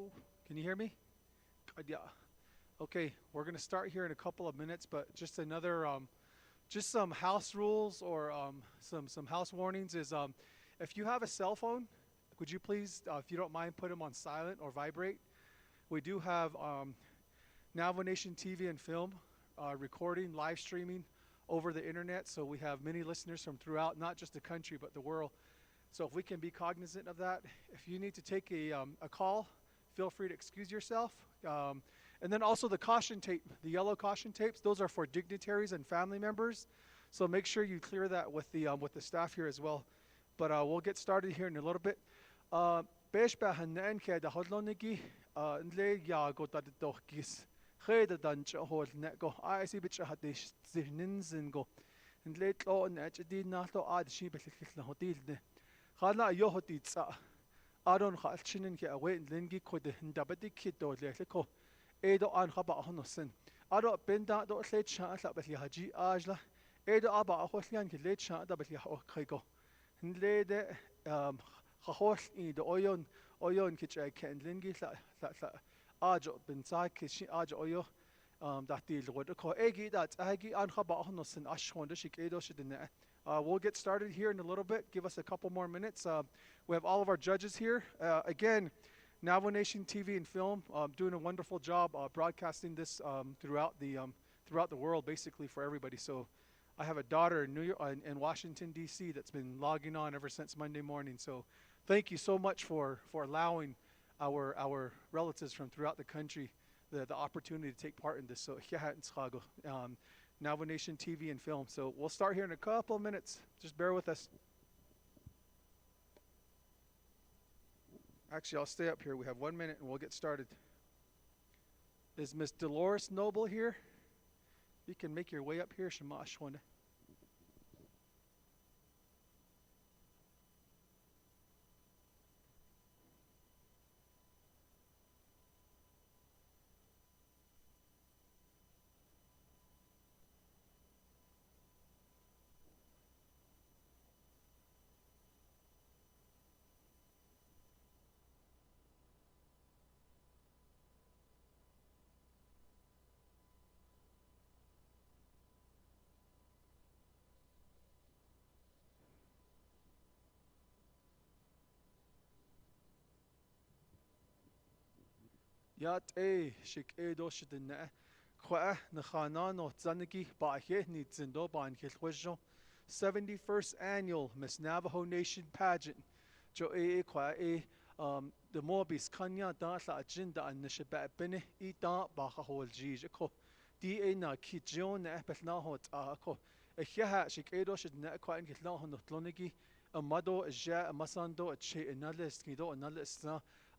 Hello, can you hear me? Yeah. Okay, we're gonna start here in a couple of minutes, but just another, just some house rules or some house warnings is if you have a cell phone, could you please, if you don't mind, put them on silent or vibrate. We do have Navajo Nation TV and film recording, live streaming over the internet, so we have many listeners from throughout, not just the country but the world. So if we can be cognizant of that, if you need to take a call, feel free to excuse yourself. And then also the caution tape, the yellow caution tapes, those are for dignitaries and family members. So make sure you clear that with the staff here as well. But we'll get started here in a little bit. Besh ba hanan kaya da hodlonigi nle ya go da dohkis. Khay da dan hol ne go. I see bit hat zihnins and go. Nle tlo na chdi na to ad shi belikh na hotil ne. Khala yo hotit sa. Aron khalchinin ke away lengi ko de ndabadi kito le ko. Edo an khaba honosen. Ado benda do le cha la bali haji ajla. Edo aba khoslian ke le cha da bali ho khaygo. Nle de khahol I do oyon ke cha ken lengi la ajo benza ke shi ajo oyo da til ro ko egi da agi an khaba honosen ashon de shik edo shidne. We'll get started here in a little bit. Give us a couple more minutes. We have all of our judges here. Again, Navajo Nation TV and film doing a wonderful job broadcasting this throughout the world, basically for everybody. So I have a daughter in New York in Washington D.C. that's been logging on ever since Monday morning. So thank you so much for allowing our relatives from throughout the country the opportunity to take part in this. So Navajo Nation TV and film. So we'll start here in a couple of minutes. Just bear with us. Actually, I'll stay up here. We have 1 minute and we'll get started. Is Miss Dolores Noble here? You can make your way up here, Shamash. Yat shik do shidna kwa nakhana no zaniki ba he ni zindo ban khilkhwajo 71st annual Miss Navajo Nation Pageant. Jo kwa the mobis kanya da la agenda an nishba bene da ba hol jij ko di na kijon na bel hot ko ha shik do shidna kwa in khilna no tlonigi amado ja masando che analyst kido analyst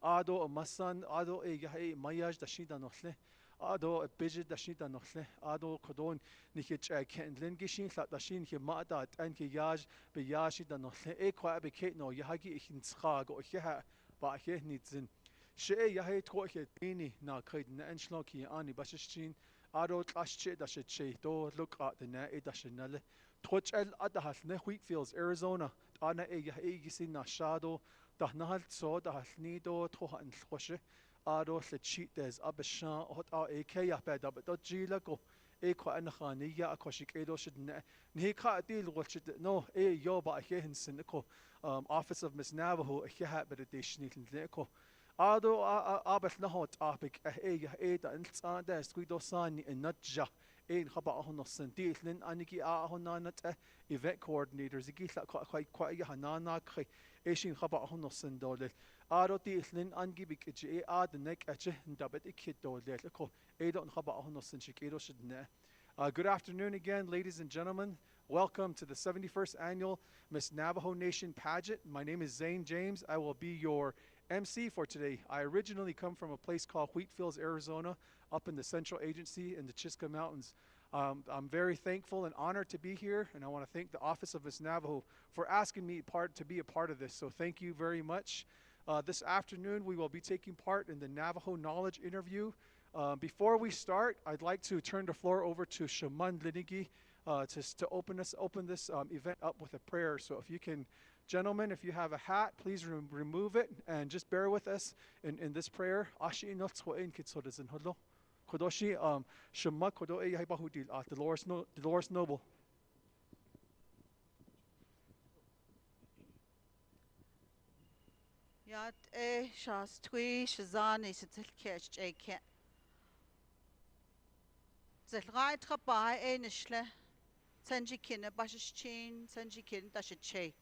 ado masan ado mayaj da shida nochle ado bejid da shida nochle ado kodon nikich kenlen gishin la da shin ke mada an ke yaj be yashi da nochle kwa be ke no yahagi ich schag o ha ba he nitzin she yahe to he dini na khaid na enshloki ani bashishin ado tlasche da she do look at the na da shinale tochel adahal ne Wheatfields Arizona ana yahe gisin na shadow da nahal so da nido to han khoshe ado le cheat des abshan hot ak ya pa da but jila go ko an khani ya akoshik edo shid ne ka deal what should no yo ba he hinsin ko office of Miss Navajo he ha but de shnil ko ado abel na hot apik da insan da squido san in natja ein khaba hono sentil nin aniki honanat event coordinators igila quite ya hanana khay Eshin khaba hono sendole aro ti lin angibik e ad nek ache ndabet ikidole ko edon khaba hono senshikero shidne. Good afternoon again, ladies and gentlemen. Welcome to the 71st annual Miss Navajo Nation Pageant. My name is Zane James. I will be your MC for today. I originally come from a place called Wheatfields, Arizona, up in the Central Agency in the Chiska Mountains. I'm very thankful and honored to be here, and I want to thank the Office of Miss Navajo for asking me to be a part of this. So thank you very much. This afternoon, we will be taking part in the Navajo Knowledge Interview. Before we start, I'd like to turn the floor over to Shaman Linigi to open this event up with a prayer. So if you can Gentlemen, if you have a hat, please remove it and just bear with us in this prayer. Ashi inot tsoin kitsodazin hodlo. Kodoshi shema kodo e yahibahudil Dolores Noble. Yat shas twi shazani sitilkesh eke. Zelgai trabai nishle. Sanji kinne bashichin, sanji kin dashiche.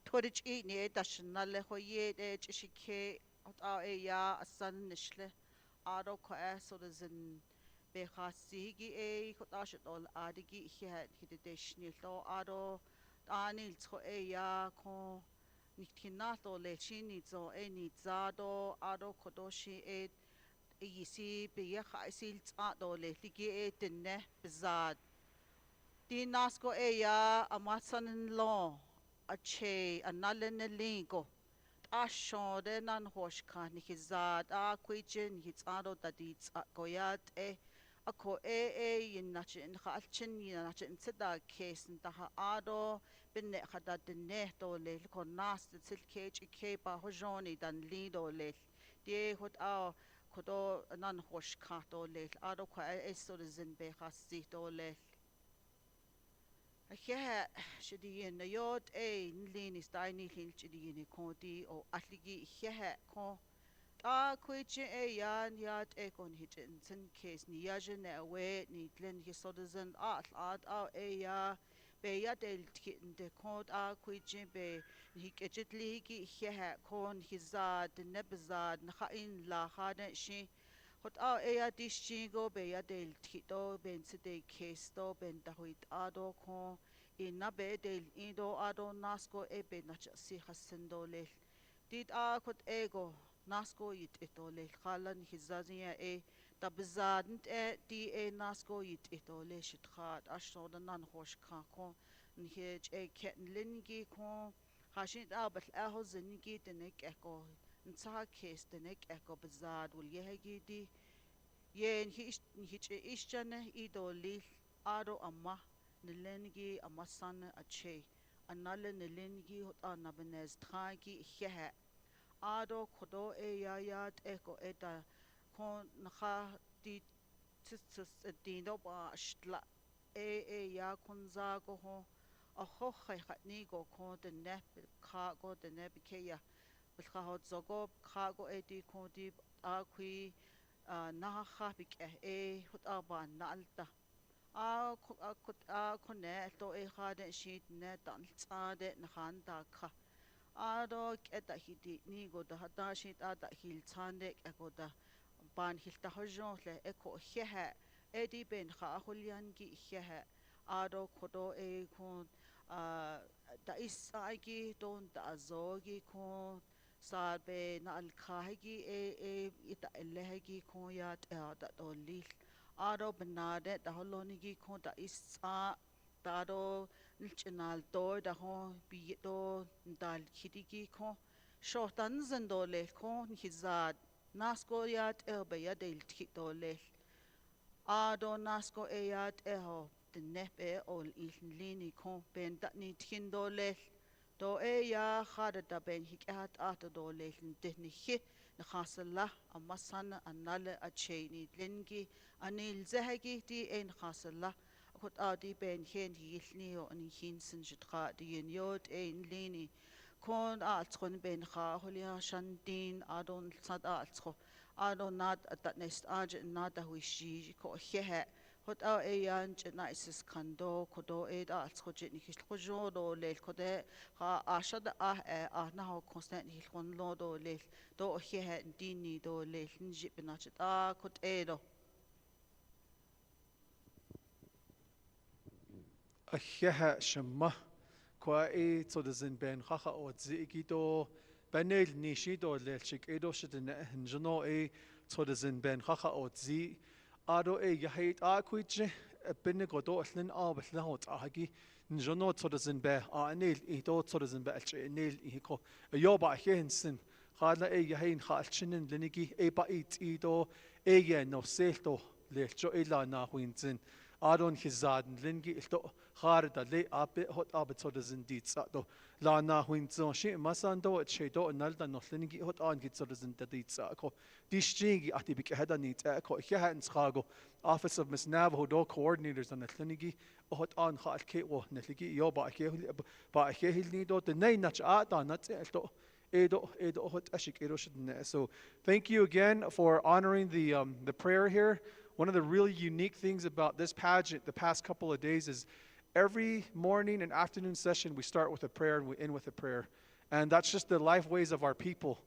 Torich eat near dashanale hoye chishike out ya a son nishle. Ado koe so the zin behasigi e kotashol adigi he hideshnil ado anil to ya ko. Nikinato lechini zo nizado ado kodoshi yisi beyaha isil tsado le ligi dinne bizad. Di nasko ya amasan lo ache analene lingo. Ashon de nan hoshka nikizad a kwijin hitsado dadits goyat ako yinachin khalchin yinachin tsida case ntaha ado binne khada dinne to le ko nas tsilkech ke ba hojoni dan lido le de hot a kodo nan hoshka to le ado ko eso de zin be khasi to le yeah, shidi na yod nlini staini hil shidi ni kodi o atligi yeah ko kwiche yan yat kon hitin sin case ni yaje na we ni glen hi sodazen at ya be ya del kitten de kod kwiche be hi kechitli gi yeah kon hizad nebzad na khain la khane shi hot ya dishingo be ya del tito ben side case to ben da huit ado ko ina be del indo ado nasko be na si hasendo le dit kot ego nasko yit etole khalan hizazia tabzadnt di nasko yit etole shitkhat ashod nan hosh kha ko nhej ketlingi ko hashit abal ahozingi tenek eko ntsa kes tenek eko bzad wal yehgi di yen ishjane idoli ado amma nilengi amasan ache anale nilengi hotana benez tragi hehe ado kodo yayat eko eta kon nakha di tsis dindo ba shtla ya kunza go ho aho khatni go ko de ne kha go de ne bikeya bilkha hot zogo kha go edi ko di akhui na kha bik hot aba na alta kone to khade shit ne tan tsade na khan ta kha ado keta hidi ni go da hata shit ada hil tsande ko da ban hil ta hojon le eko hehe edi ben kha hulyan gi hehe ado kodo ko da is agi don da zogi ko sabe na al khagi ita elegi ko ya da dolil ado benade da holonigi ko da is dado nilchinal do da ho bi do dal khidigi ko shotan zendole ko hizad nasko yat be ya del tikdole ado nasko yat ho de nepe ol ilini ko ben da ni tindole do ya khada da ben hikat dole de ni hi khasalla amasan anale acheni lengi anil zahagi di khasalla hot adi ben hen hilni o ni hinsen jitra di yod lini kon tron ben kha holia shandin adon sad tro adon nad at nest aj nad wishi ko hehe hot yan naisis kando kodo da tro jeni khjo do le kode ha ashad na ho constant hil kon lo do le do hehe dini do le njip na chita kot do Hehe shema kwa tsodazin ben khaha o zigido benel nishido le chikedo shidne njno tsodazin ben khaha o zi ado yahit kwije bin godo hlin abl hot agi njno tsodazin be anil ido tsodazin be chenil iko yoba hensin khala yahin khalchinin linigi ba ido no selto le cho ila na huinzin Adon Hizaden Lingi ilto Harda le abe hot abetodazin ditsato La na huinzon shi masando et shedo nalda no lingi hot on gitsodazin ditsako Dishjigi atibik hedanit eko Hihan Schago Office of Miss Navajo do coordinators on the Linigi hot on hot kewo Neligi yo ba Hehilnido the name nach ata not Edo hot ashik Edo shidne. So thank you again for honoring the prayer here. One of the really unique things about this pageant the past couple of days is every morning and afternoon session we start with a prayer and we end with a prayer. And that's just the life ways of our people.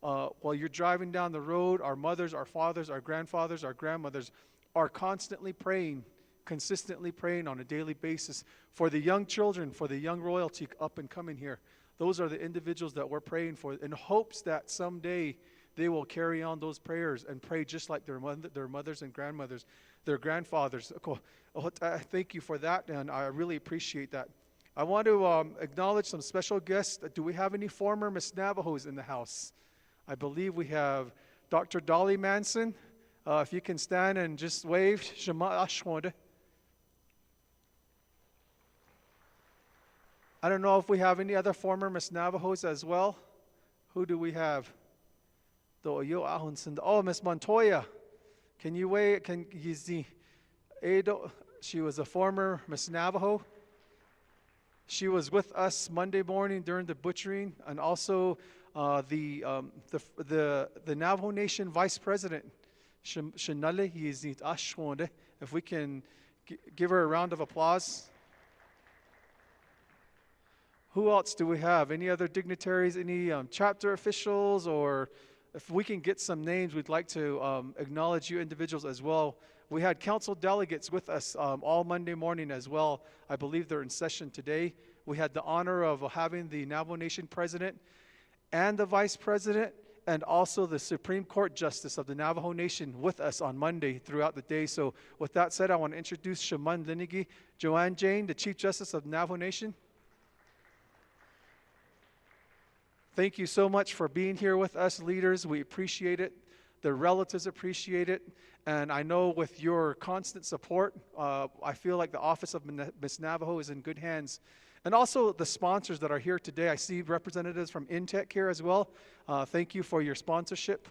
While you're driving down the road, our mothers, our fathers, our grandfathers, our grandmothers are constantly praying, consistently praying on a daily basis for the young children, for the young royalty up and coming here. Those are the individuals that we're praying for in hopes that someday they will carry on those prayers and pray just like their mothers and grandmothers, their grandfathers. Thank you for that, and I really appreciate that. I want to acknowledge some special guests. Do we have any former Miss Navajos in the house? I believe we have Dr. Dolly Manson. If you can stand and just wave. Shema Ashwande. I don't know if we have any other former Miss Navajos as well. Who do we have? Oh, Miss Montoya. Can you wait? Can you see? She was a former Miss Navajo. She was with us Monday morning during the butchering, and also the Navajo Nation Vice President, Shanale. If we can give her a round of applause. Who else do we have? Any other dignitaries? Any chapter officials? Or if we can get some names, we'd like to acknowledge you individuals as well. We had council delegates with us all Monday morning as well. I believe they're in session today. We had the honor of having the Navajo Nation president and the vice president and also the Supreme Court Justice of the Navajo Nation with us on Monday throughout the day. So with that said, I want to introduce Shaman Linigi, Joanne Jane, the Chief Justice of the Navajo Nation. Thank you so much for being here with us, leaders. We appreciate it. The relatives appreciate it. And I know with your constant support, I feel like the Office of Miss Navajo is in good hands. And also the sponsors that are here today. I see representatives from Intech here as well. Thank you for your sponsorship.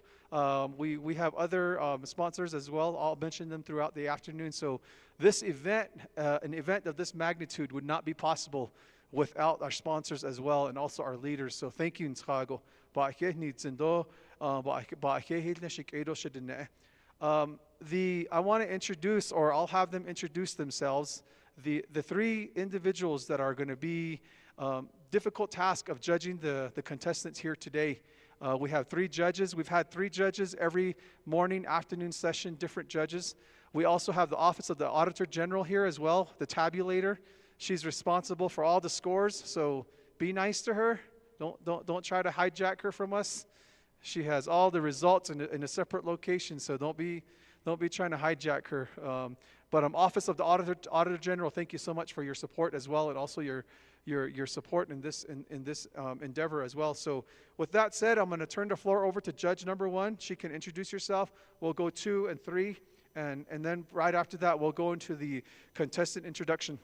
We have other sponsors as well. I'll mention them throughout the afternoon. So this event, an event of this magnitude would not be possible without our sponsors as well, and also our leaders. So thank you, Ntshago. I want to introduce, or I'll have them introduce themselves, the three individuals that are going to be difficult task of judging the contestants here today. We have three judges. We've had three judges every morning, afternoon session, different judges. We also have the Office of the Auditor General here as well, the tabulator. She's responsible for all the scores, so be nice to her. Don't try to hijack her from us. She has all the results in a separate location, so don't be trying to hijack her. But Office of the Auditor General, thank you so much for your support as well, and also your support in this endeavor as well. So with that said, I'm going to turn the floor over to Judge number 1. She can introduce herself. We'll go 2 and 3, and then right after that, we'll go into the contestant introduction.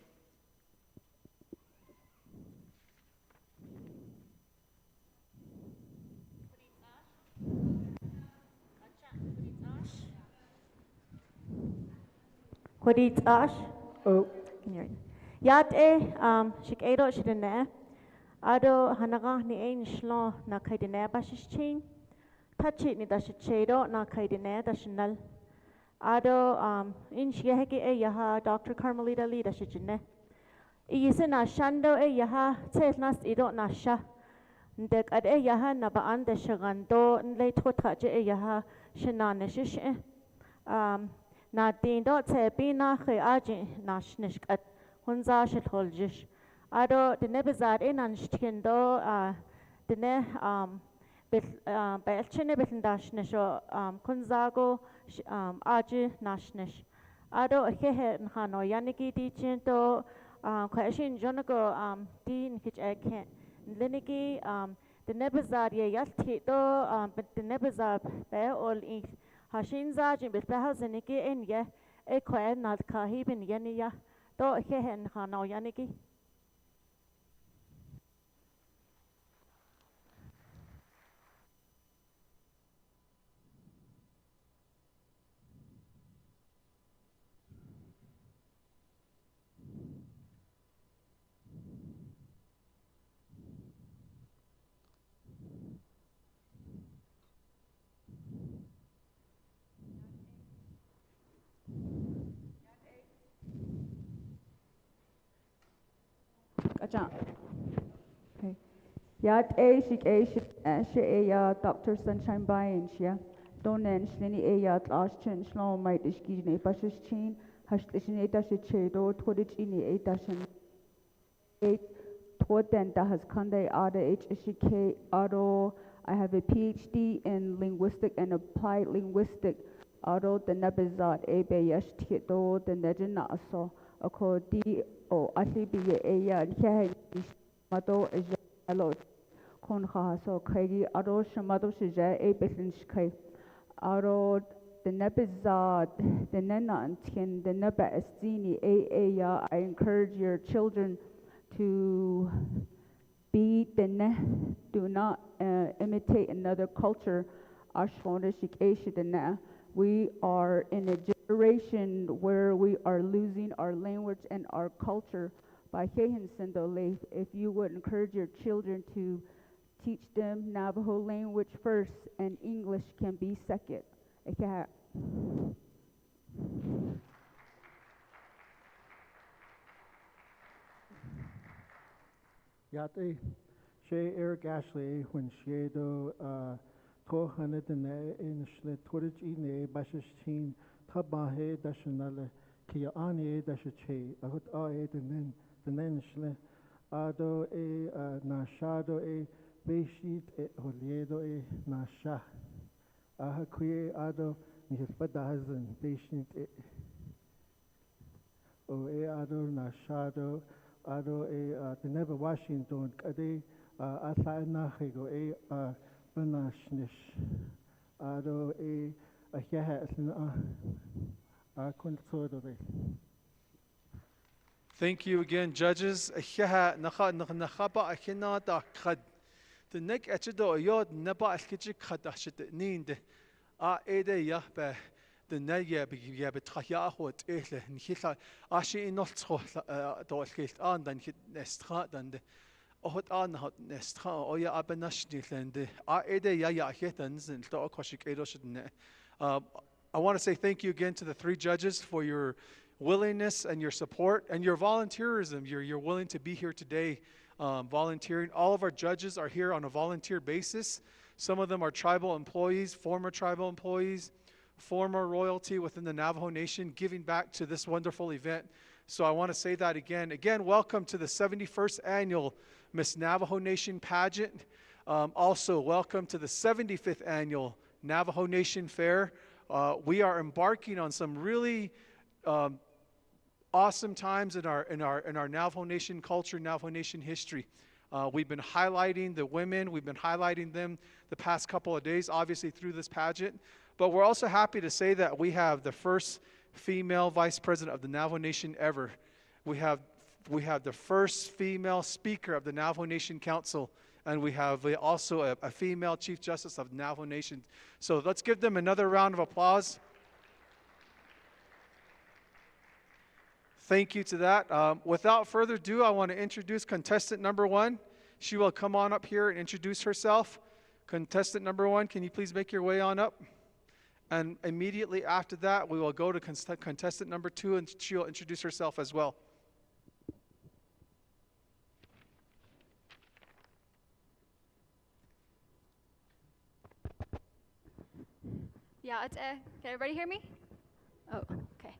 Hodit Ash. Oh, can you hear? Yat shikado shidene. Ado hanaga ni ein shlo na kaidene bashichin. Touchit ni dashichedo na kaidene dashinal. Ado in shiheki yaha Dr. Carmelita Lee dashichin. Iyisina shando yaha tselnas ido nasha. Ndek ad yaha nabaan dashagando nle totaje yaha shinaneshish. Na tindo tsepina khaji nashnishkat hunza shitholjish ado dene bizar inan shtindo dene belchine betndashnisho kunzago aji nashnish ado hehe nhano yaniki dichinto khashin jonago din kichake liniki dene bizar ye yalti do dene bizar be all Hashin zajin bil behazini ki enye e koe na kahi bin yani ya do he hen hana yaniki. Gotcha. Okay. Yat a shik a shik ya Dr. Sunshine Bayan shia. Donen shlini a yat last chen shlom might ishki ne pashes chin. Hash ishni eta shit chedo todich ini eta shin. Eight Toten da has kande ada HSK auto. I have a PhD in linguistic and applied linguistic. Auto the nebizat a bayash tito the nejina aso. Ako di o asli biye a ya kya mato is hello. Kon khaso khaigi auto shamato shija a beslin shkai. Auto the nebizat the nena antkin the neba estini a ya. I encourage your children to be do not imitate another culture. We are in a generation where we are losing our language and our culture. If you would encourage your children to teach them Navajo language first and English can be second. Yate, she Eric Ashley when she do 200 in Schlet Torich in a Bashashin Tabahe Dashanale Kiani Dashache, a hot aid and then Schle Ado a Nashado a Beshit e Holiedo e Nasha Ahakwe Ado Nispadazan Beshit o e Ado Nashado. Ado the Neva Washington kade asa nahigo banashnish ado a consodore. Thank you again, judges. The neck echido yod neba alkichi kadashit need ede yahbe. The Naya be betrayahot ehle, Nihila, Ashi in not dolkilt and then hit nestrat and the Ohot an hot nestra, Oya Abenashnil and the Ede Yaya Hitans and Tokoshik Edoshidne. I want to say thank you again to the three judges for your willingness and your support and your volunteerism. You're willing to be here today volunteering. All of our judges are here on a volunteer basis. Some of them are tribal employees, former tribal employees, former royalty within the Navajo Nation, giving back to this wonderful event. So I want to say that again. Again, welcome to the 71st annual Miss Navajo Nation Pageant. Also, welcome to the 75th annual Navajo Nation Fair. We are embarking on some really awesome times in our Navajo Nation culture, Navajo Nation history. We've been highlighting the women. We've been highlighting them the past couple of days, obviously through this pageant. But we're also happy to say that we have the first female vice president of the Navajo Nation ever. We have the first female speaker of the Navajo Nation Council, and we have also a female chief justice of the Navajo Nation. So let's give them another round of applause. Thank you to that. Without further ado, I want to introduce contestant number 1. She will come on up here and introduce herself. Contestant number 1, can you please make your way on up? And immediately after that, we will go to contestant number 2, and she'll introduce herself as well. Yeah, it's can everybody hear me? Oh, okay.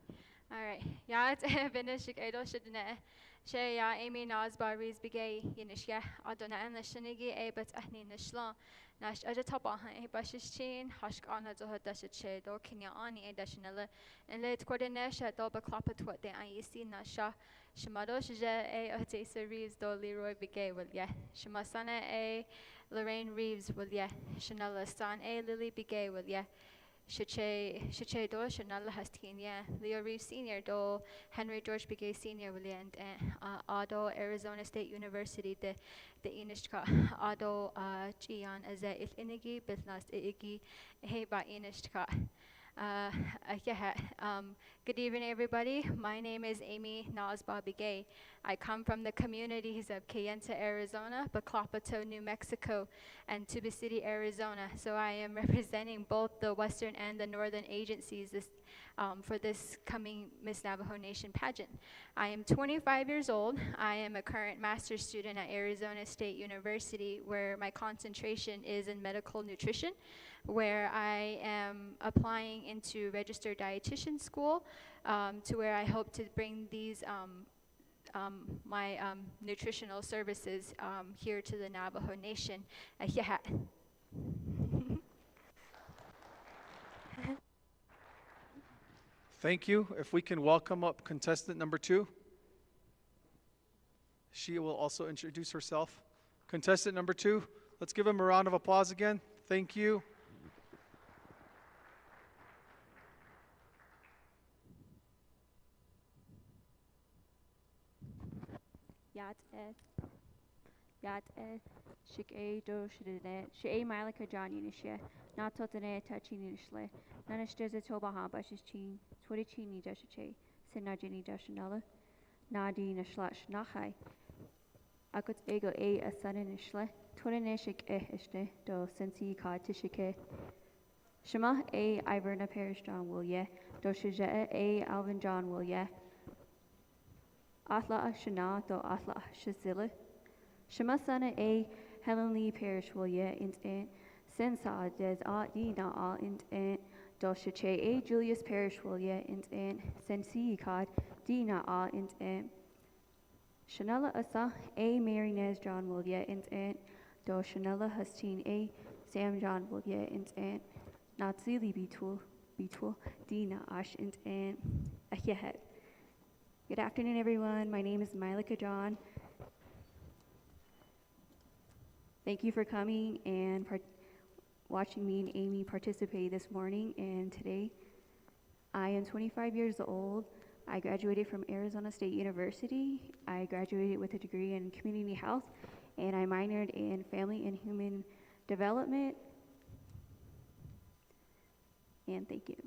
All right. Yeah, it's Benishik Edo Shidne. She ya Amy Nazbar Riz Bigay Yinishya Adona and the Shinigi Abet Ahni Nishla. Nash Ajatapa Bashichin, Hashkana Zohadasha Chedo, Kenya Ani Edashinella, and late coordination Doba Clappet what the IEC Nasha, Shimado Shija A Otesa Reeves do Leroy Bigay will ya, Shimasana A Lorraine Reeves will ya, Shanella Stan A Lily Bigay will ya, Shiche do Shanala Hastinia, Leo Reeve Senior do Henry George Begay Senior William Ado Arizona State University the Inishka Ado Gian as a if inigi business igi hey ba Inishka. Uh, yeah, good evening, everybody. My name is Amy Nasba Begay. I come from the communities of Cayenta, Arizona, Baclapato, New Mexico, and Tuba City, Arizona. So I am representing both the Western and the Northern agencies for this coming Miss Navajo Nation pageant. I am 25 years old. I am a current master's student at Arizona State University, where my concentration is in medical nutrition, where I am applying into registered dietitian school, to where I hope to bring these my nutritional services here to the Navajo Nation. Yeah. Thank you. If we can welcome up contestant number 2. She will also introduce herself. Contestant number 2, let's give him a round of applause again. Thank you. Yat shik do shidene she malika John Unishia, not totane touching Unishle, Nanashters a tobaha bushes chin, Twitchini dashache, Sinajini dashanella, Nadi nashlash nachai. I could ego a son in Ishle, Twitineshik ishte, do sensi ka tishike. Shema a Iverna Parish John will ye, do shija a Alvin John will ye. Atla shana do atla shazilla. Shemasana a Helen Lee Parish will ye int sensa des dina int doshache a Julius Parish will ye int sensi cod dina int Chanella asa a Mary Nez John will ye int do Chanella Hustine a Sam John will ye int not zili betul dina ash int ahead. Good afternoon, everyone. My name is Mylika John. Thank you for coming and watching me and Amy participate this morning and today. I am 25 years old. I graduated from Arizona State University. I graduated with a degree in community health, and I minored in family and human development. And thank you.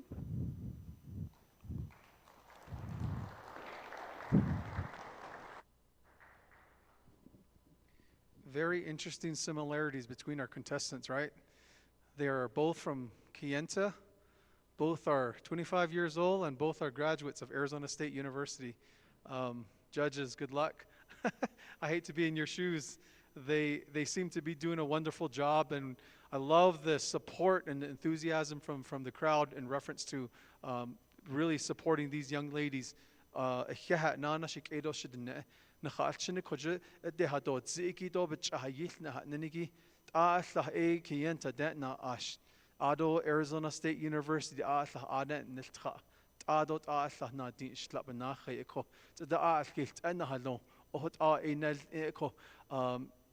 Very interesting similarities between our contestants, right? They are both from Cayenta, both are 25 years old, and both are graduates of Arizona State University. Judges, good luck. I hate to be in your shoes. They seem to be doing a wonderful job, and I love the support and the enthusiasm from the crowd in reference to really supporting these young ladies. نخالشني كوجه ده هدوت زيكي دو بتشهيل ننيجي الله أي كينتا دنا أش أدو Arizona State University الله أنا نلتقى أدو الله نادين إشتلا بناخي إكو تدا أكيلت أنا هلون أهت إنال إكو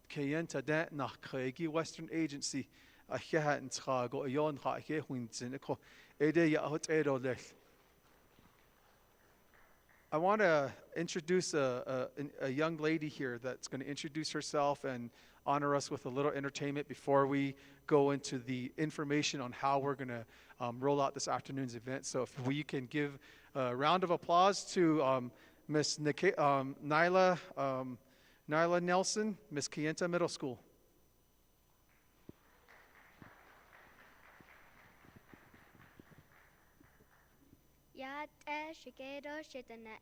كينتا دنا خيجي Western Agency أخيها انتخا جو يون خاكيه وينتين إكو إيدي يأهت إيدو ليش. I want to introduce a young lady here that's going to introduce herself and honor us with a little entertainment before we go into the information on how we're going to roll out this afternoon's event. So if we can give a round of applause to Miss Nyla Nelson, Miss Cayenta Middle School. Yat Shigedo Shitana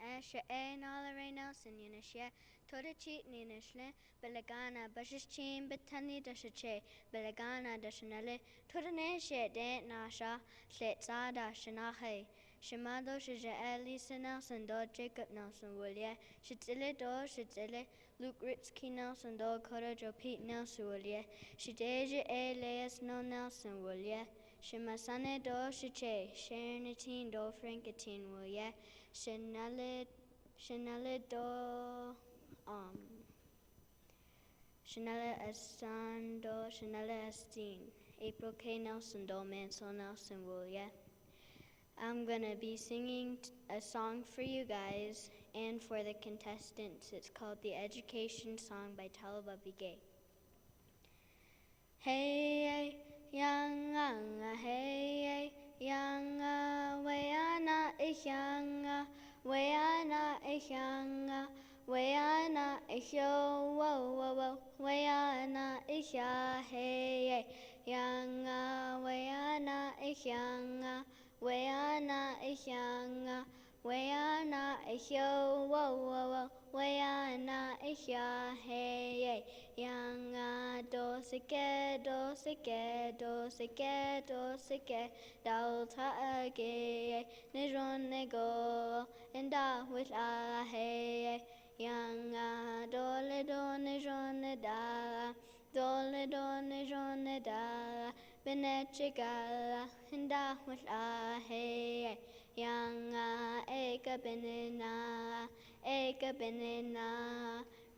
Nala Nelson Unishia, Todachi Ninishle, Belegana, Bashishim, Betani Dashache, Belegana Dashanele, Todaneshe de Nasha, Sletzada Shanahe, Shimado Shija Elisa Nelson, Do Jacob Nelson Willia, Shitile Do Shitile, Luke Ritzky Nelson, Do Koda Jo Pete Nelson Willia, Shideja A. Leas No Nelson Willia. Shimasane do shiche, Sharonatine do Frankatine will ye, Shanale do Shanale Asan do Shanale Astine. April K. Nelson, Do Mansell Nelson, William. I'm gonna be singing a song for you guys and for the contestants. It's called The Education Song by Talababi Gay. Hey, yanga, hey, yanga, wayana, yanga, wayana, yanga, wayana, yo, whoa, wayana, ya, hey, yanga, wayana, yanga, wayana, yanga, wayana, yo, whoa, wayana, ya, hey, yanga, do se ke, do se ke, do se ke, do se ke, dal ta age, ne ron ne go, and da with a hey, yanga, dole do ne ron ne da, dole do ne ron ne da, benechigala, and da with a hey, yanga, eka benena,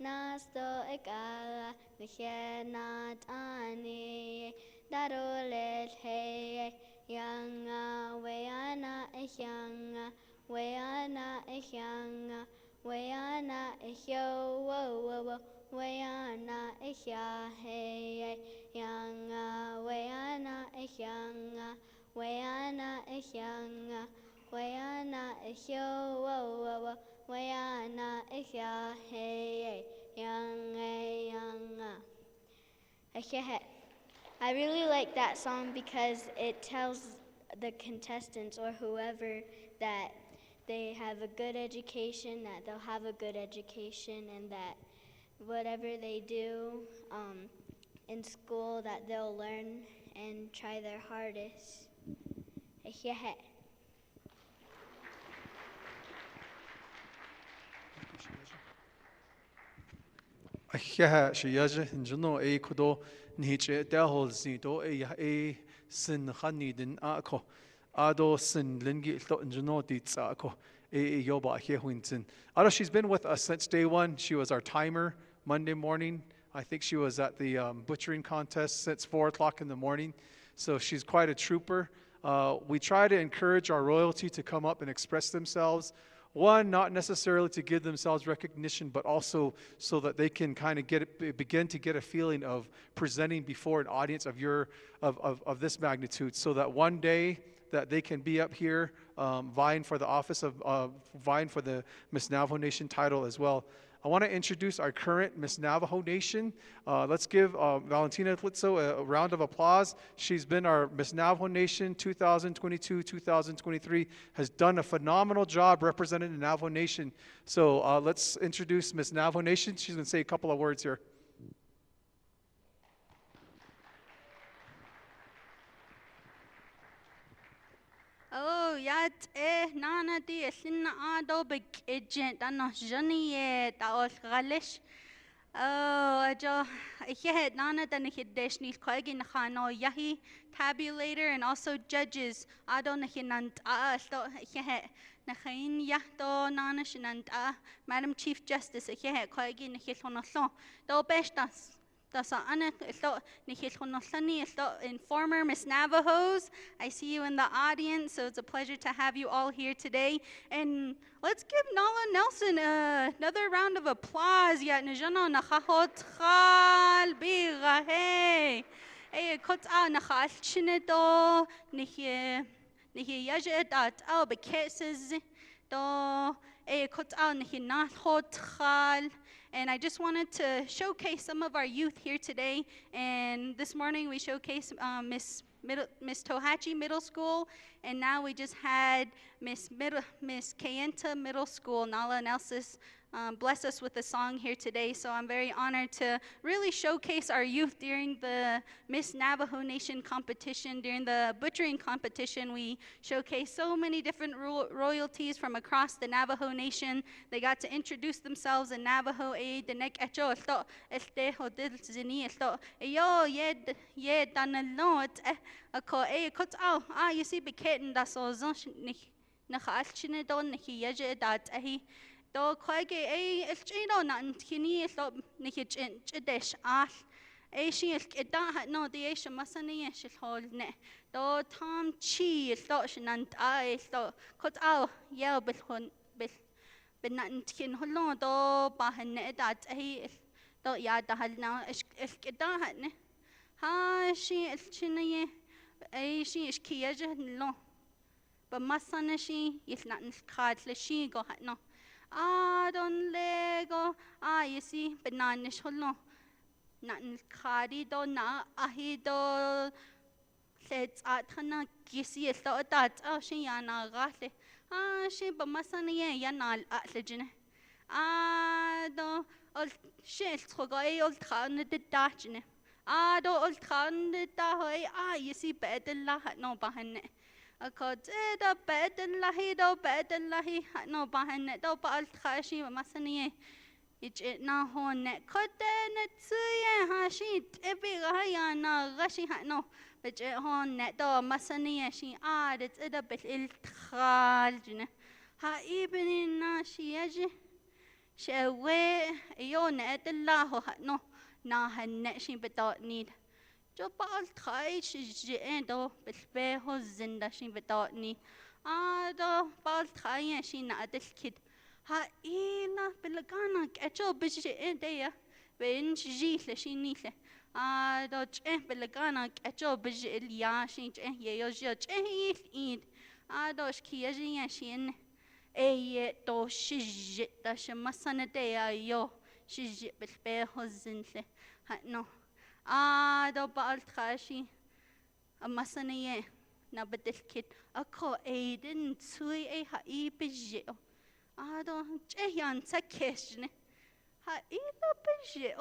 nasto ekala, nihenat ani, darolet hey, yanga, weana yanga, weana yanga, weana yo, whoa, weana ya, hey, yanga, weana yanga, weana yanga, weana yo, whoa, weana ya, hey, yanga. I really like that song because it tells the contestants or whoever that they have a good education, that they'll have a good education, and that whatever they do in school, that they'll learn and try their hardest. Ahiaha shiyaja injuno e kudo niche dahol zido e sin hanidin ako ado sin lingi to injuno ditsako e yoba ahewintin. Ado, she's been with us since day one. She was our timer Monday morning. I think she was at the butchering contest since 4 o'clock in the morning. So she's quite a trooper. We try to encourage our royalty to come up and express themselves. One, not necessarily to give themselves recognition, but also so that they can kind of begin to get a feeling of presenting before an audience of this magnitude, so that one day that they can be up here vying for the office of vying for the Miss Navajo Nation title as well. I want to introduce our current Miss Navajo Nation. Let's give Valentina Tlitzo a round of applause. She's been our Miss Navajo Nation 2022-2023, has done a phenomenal job representing the Navajo Nation. So let's introduce Miss Navajo Nation. She's going to say a couple of words here. Oh, yat nana di eslina ado Pageant ano jani taos galish. Oh, ajo ihe nana dan hidesh ni koigi nakhano yahi tabulator and also judges ado nahinant sto ihe nakhain yahto nana shinant Madam Chief Justice ihe koigi nahilhonoso do bestas. Informer Miss Navajos, I see you in the audience, so it's a pleasure to have you all here today. And let's give Nala Nelson another round of applause. And I just wanted to showcase some of our youth here today. And this morning we showcased Miss Tohatchi Middle School, and now we just had Miss Kayenta Middle School. Nala Nelson bless us with a song here today, so I'm very honored to really showcase our youth during the Miss Navajo Nation competition. During the butchering competition, we showcased so many different royalties from across the Navajo Nation. They got to introduce themselves in Navajo. You see, do kwage elchino na ntini lo nihichen chedesh she is Keda, no, the Asian Masani, she'll hold ne. Do Tom Chi, thought she and I thought, cut out, yeah, but nothing can hold do Bahan that he do ya the hal now, is Keda, ne. Ha, she is Chinaye, she is Kiaja, no. But Masana, she is not in card, she go, no. Don't lego, you see, bananas, hold no. Natin kari do na ahi do sets at hana kisi sto that she yana gale she bamasana yana at legend do old shit go old town the dachine do old town the dahoy you see better la no bahan a cod the better lahi do better lahi no bahan do ba kashi bamasana it's na honne kote tsuye ha shi ebi ga ya na gashi ha no but honne do masani shi it's a bit il khaljne ha ibn na shi yaji shewe yo ne la ho ha no na hanne shi betot need jo bal khai shi do be ho zinda shi betot need do bal khai shi na adil kid ha ina belagana kecho bishi endaya ben jile shinile do che belagana kecho bishi ya shin che ye yo je che id do shkia jin shin ye do shije da shmasana de ya yo shije be hozinle ha no do bal khashi amasana ye na bedel kit ako aiden tsui ha ibije don't Jayan Sakeshne. Ha either Beje,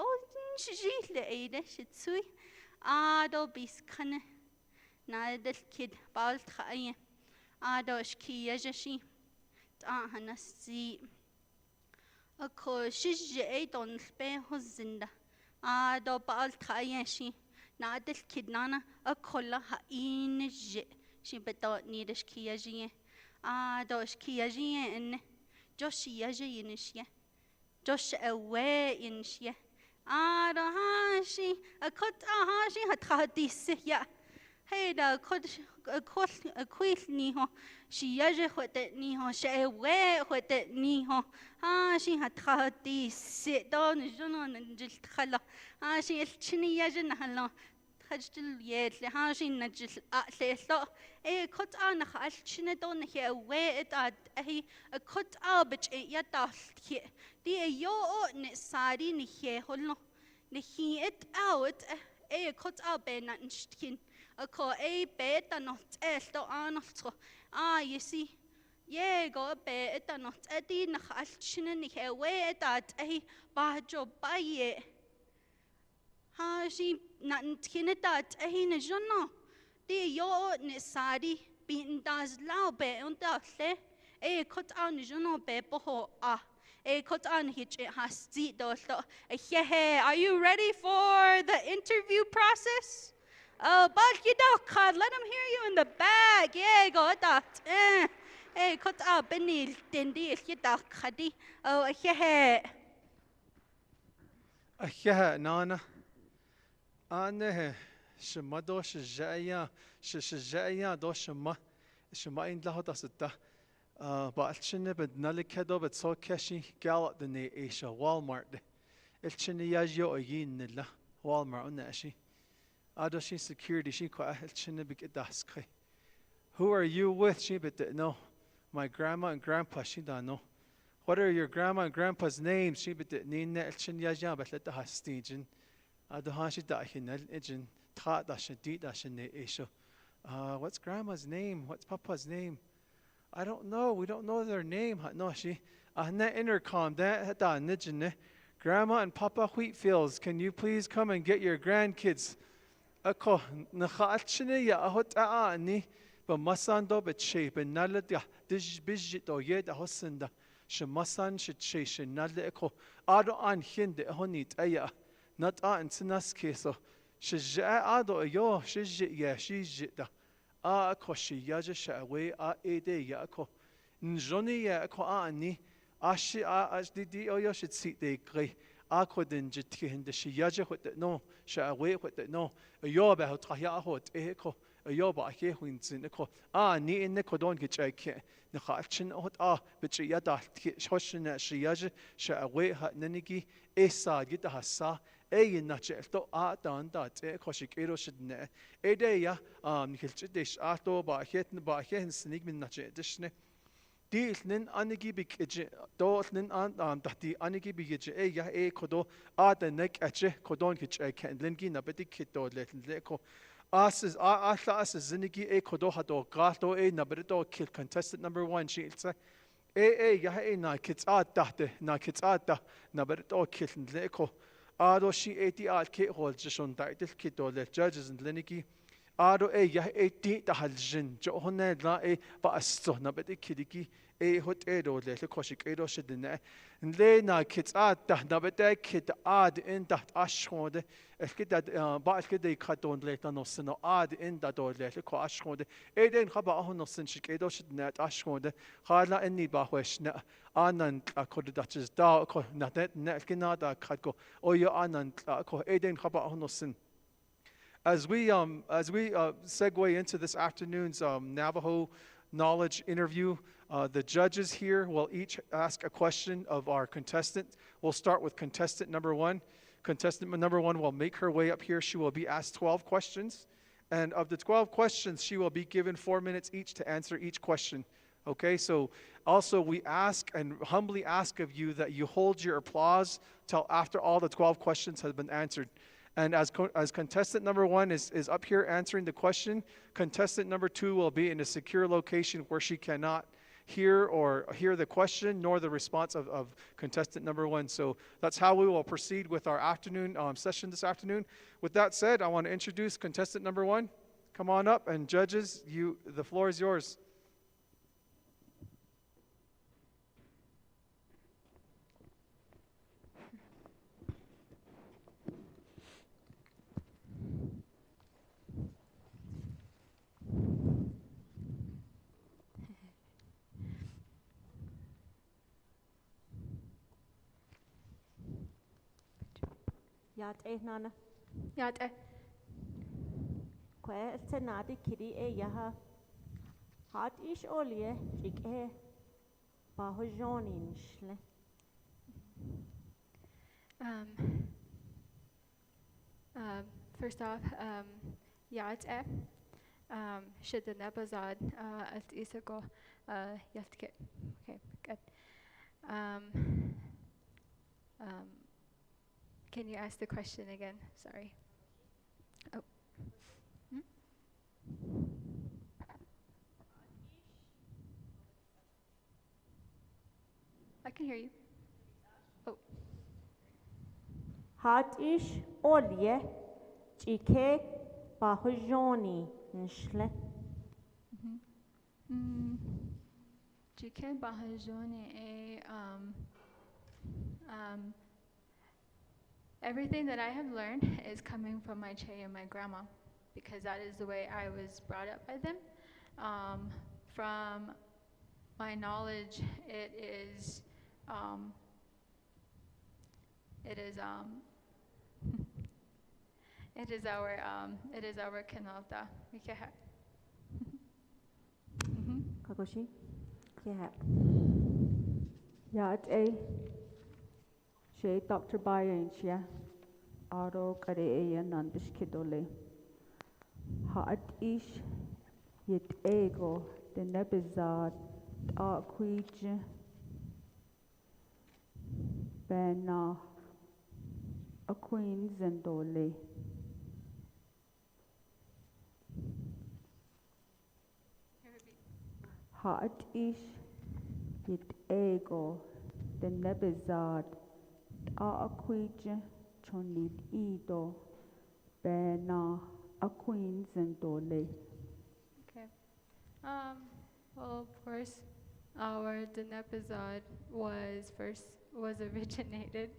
Gile Ada, Shitsui. Don't be scanne. Neither kid, Baltraye. Dosh Kiajashi. Hana see. A course, she don't spare Hozinda. Do Baltraye, neither kid Nana, a collar ha in jet. She but don't need a Kiaji. Dosh Kiaji and Josh yaja inishia. Josh away inishia. She a cut she had hadis ya. Hey da could a quick niho. She yaja with it niho. She away with it niho. She had hadis sit down and just hello. She is chinny yajan hello. Still yet how she nudges at so cut on a chin don't hear where it at a cut out but yet here dear your sari in here hollow the he it out cut out ben and skin a call a bed and not to Arnold you see go a bed and not a din a chin in here where it at bajo by ye. She not that a hina jono. Dear your nesadi being does loud bear on the cut on jono bear boho cut on hitch it has seat those are you ready for the interview process? But you don't let them hear you in the back. Go that. Cut out Benny Dindy if you don't cuddy. Nana. أنا شما دوش جايا جايا دوش شما إن له تصدق بعدشنا بدنا لك هذا بتصور كشي قال دني إيش والمارت الشنا يجيو أجين نلا والمارت أنا أشي هذا شيء security شيء كوا الشنا بقداسكي. Who are you with? شيء بدنا my grandma and grandpa شيء دانو. What are your grandma and grandpa's names? شيء بدنا الشنا يجيا بتلتا هستيجن. What's grandma's name? What's papa's name? I don't know. We don't know their name. No, she. Intercom. Grandma and Papa Wheatfields, can you please come and get your grandkids? Not in Sinas Keso. Shija Ado, yo, Shija, Shija. Koshi Yaja away, Ede Yako. Njoni Yako Ani, Ashi, Ashdidi, or you should see the grey. أكودن جتكهن دشياجة خد نو شاوي خد نو يوبا هو تخيا هو تيكو يوبا أكيه وينزنكو ني إنكو دون جتشاك نخالشن أهت بتشيا دالت شوشنا شياجة شاوي ننجي إسا جدا هسا أي ناتشلتو دان دات كوشيك إيرو شدنا إيديا نكلتش آتو باكيه سنيك من ناتشدشنا دي اثنين انجي بيج دو اثنين تحتي انجي بيج يا كودو نك اتش كودون كيتش كان لنجي نبدي كيتو لكو اساس زنجي كودو هادو قاتو نبدو كيل contestant number 1 شيلتا يا نا كيتات تحت نا كيتات نبدو كيل لكو شي تي كي هول جشون تايتل كيتو للجادجز لنجي يا تي تهالجن جو هنا لا بأستو نبدي كديكي هوت دولة لكوشيك دو شدنا لينا كتات نبدي كتاد إن تحت أشخود الكده بعد كده يكادون ليتا نصنا إن دولة لكو أشخود دين خبا نصن شيك دو شدنا أشخود خالا إني باهوشنا أنا أكود داتشز دا أكو نت كنا دا كادكو يا أنا أكو دين خبا نصن. As we segue into this afternoon's Navajo knowledge interview, the judges here will each ask a question of our contestant. We'll start with contestant number 1. Contestant number 1 will make her way up here. She will be asked 12 questions. And of the 12 questions, she will be given 4 minutes each to answer each question. Okay, so also we ask and humbly ask of you that you hold your applause till after all the 12 questions have been answered. And as contestant number 1 is up here answering the question, contestant number 2 will be in a secure location where she cannot hear the question nor the response of contestant number 1. So that's how we will proceed with our afternoon session this afternoon. With that said, I want to introduce contestant number 1. Come on up, and judges, the floor is yours. Yat nana. Yat Kwe senadi kiri yaha. Hat ish olie jik bahojoni nishle. First off, Yat should the nebazad at Isago Yatke. Okay, good. Can you ask the question again? Sorry. Oh. I can hear you. Oh. Hat ish olie jike bahojoni nishle. Jike bahajoni everything that I have learned is coming from my Che and my grandma, because that is the way I was brought up by them. From my knowledge, it is our Kanalta. Kagoshi? Yeah. Yat She Dr. Pageant Aro Kare Nandish Kidole Hat ish yet ego the nebizad Aquij Bena a queen zendole. Hat ish yet ego the nebizad Aquij chonid ido Bena a queen zendole. Okay. Well, of course, our Dinepizad was originated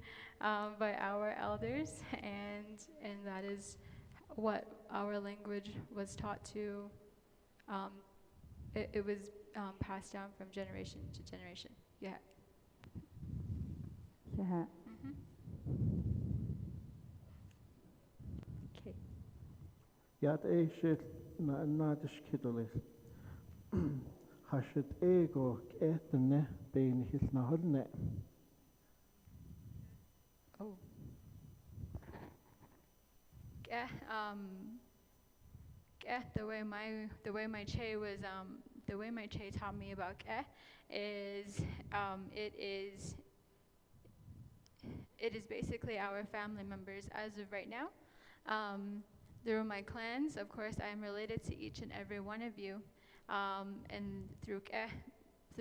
by our elders, and that is what our language was taught to. It was passed down from generation to generation. Yeah. Yeah. Mm-hmm. Yat shit na dishkidole. Hashit ego etne bein his na hodne. Oh. Yeah, the way my che was the way my che taught me about is it is basically our family members as of right now. Through my clans, of course, I am related to each and every one of you, and through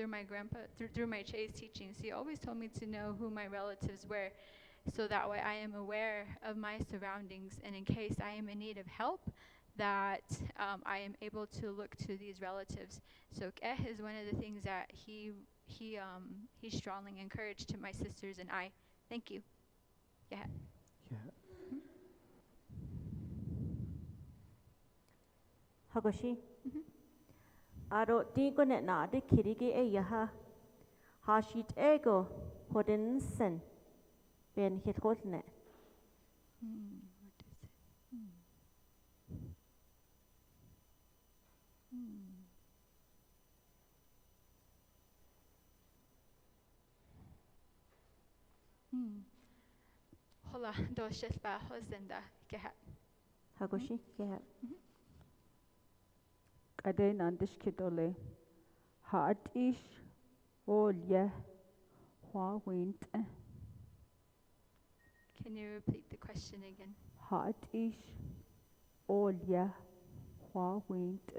my grandpa, through my che's teachings, he always told me to know who my relatives were, so that way I am aware of my surroundings, and in case I am in need of help, that I am able to look to these relatives. So is one of the things that he strongly encouraged to my sisters and I. Thank you. Yeah. Hagoshi. Aro digo net na de kirigi e yaha. Hashit ego hodin sen. Ben hit hodne. Hola, doshel ba hozenda keha. Hagoshi. Yeah. Kade nandishkidole. Haat ish olye hwa wint. Can you repeat the question again? Haat ish olye hwa wint.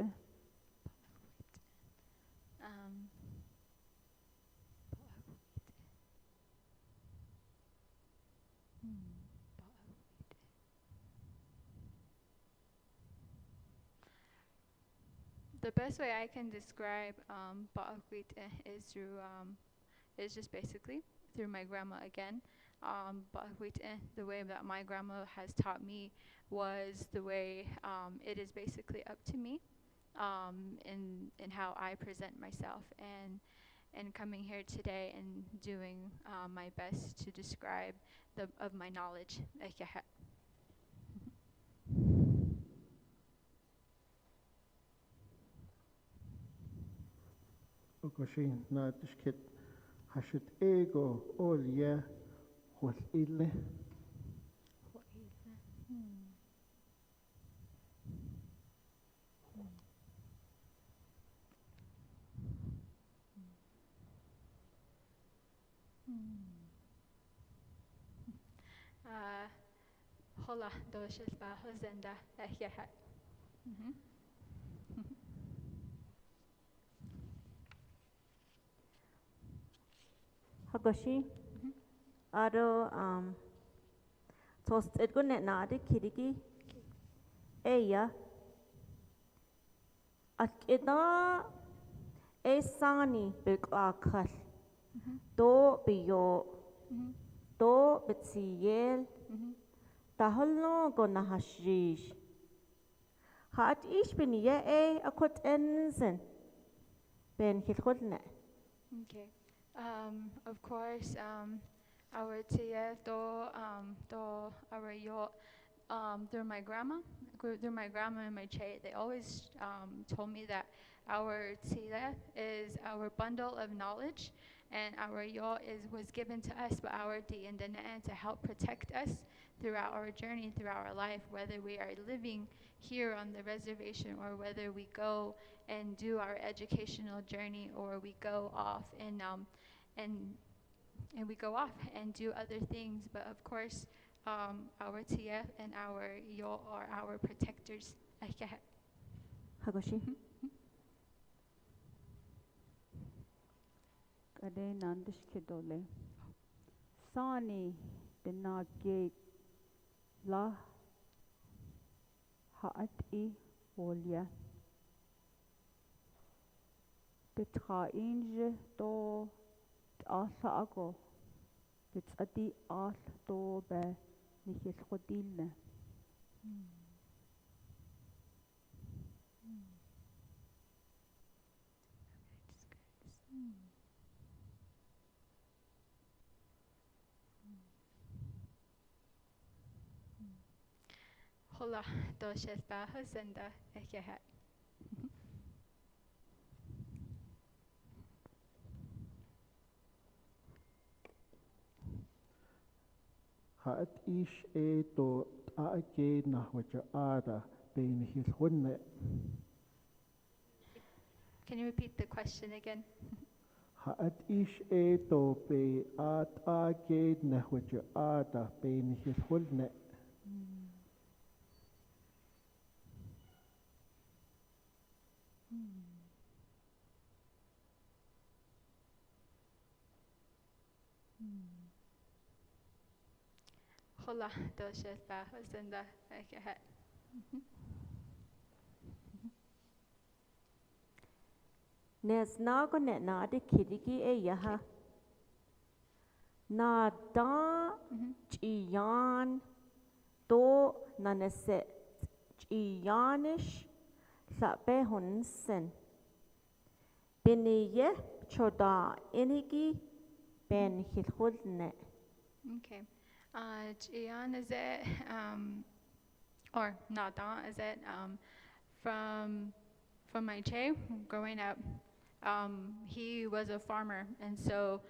The best way I can describe Ba'akwit is through is just basically through my grandma again. Ba'akwit, the way that my grandma has taught me was the way it is basically up to me in how I present myself, and coming here today and doing my best to describe of my knowledge. Okoshin na dishkid. Hashit ego olye hos ille. Hola, doshel ba hozenda ehyeha. Hagoshi. Aro tost edgo net na de kirigi e ya. Akida e sani big akal. Do biyo. Do bitsiyel. Taholo go na hashish. Haat ish bin ye e akot enzen. Ben hilhodne. Okay. Of course, our tia our yo through my grandma and my che, they always told me that our tia is our bundle of knowledge, and our yo was given to us by our di and to help protect us throughout our journey, throughout our life, whether we are living here on the reservation or whether we go and do our educational journey, or we go off and we go off and do other things. But of course, our TF and our yo are our protectors. Hagoshi. Kade nandishkidole. Sani benagate la haat I olye. Betra inje do asa ago. Bits adi al do be nichel chodille. Hola, doshel bahasenda ekehet. Hat ish to ake na wacha ada bein his hunne. Can you repeat the question again? Hat ish to be at ake na wacha ada bein his hunne. Hola, doshel bahasenda ekehet. Nes nago ne na de kirigi e yaha. Na da chiyan do na nese chiyanish sa be hunsen. Biniye choda inigi ben hilhulne. Okay. Gian, is it, or Nadan, is it, from my Che, growing up, he was a farmer, and so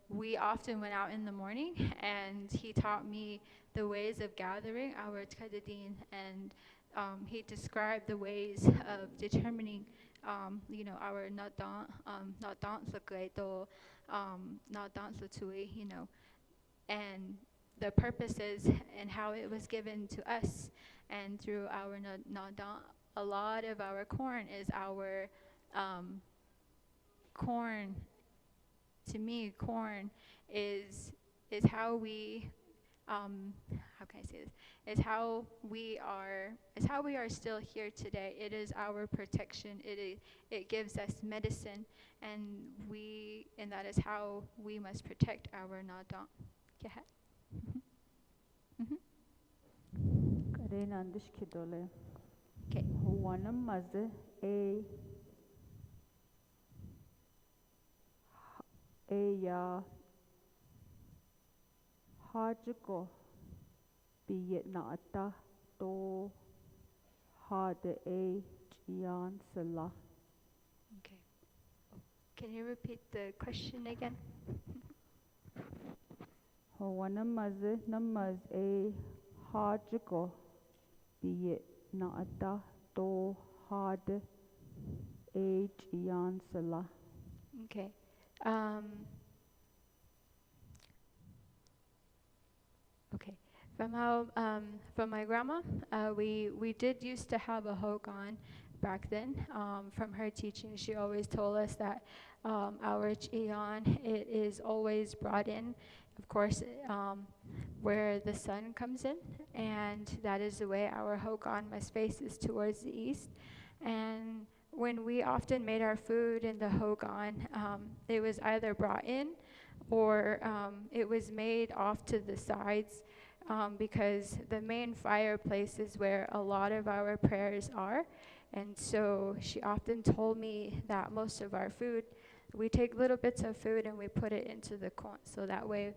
we often went out in the morning, and he taught me the ways of gathering our tkadadin, and he described the ways of determining, our nadan sakleto, nadan satui, and the purposes and how it was given to us. And through our nadan, a lot of our corn is our corn. To me, corn is how we how can I say this? Is how we are still here today. It is our protection. It gives us medicine, and that is how we must protect our nadan. Kehet. Karena andish kidole. Okay. Huwana maze ya hajiko biye na ata to hade chian sala. Okay. Can you repeat the question again? Huwana maze namaz hajiko biye na ata to hade chian sala. Okay. Okay. From my grandma, we did used to have a hogan back then. From her teaching, she always told us that our chiyan, it is always brought in, of course, where the sun comes in, and that is the way our hogan must face, is towards the east. And when we often made our food in the hogan, it was either brought in or it was made off to the sides, because the main fireplace is where a lot of our prayers are. And so she often told me that most of our food, we take little bits of food and we put it into the corn, so that way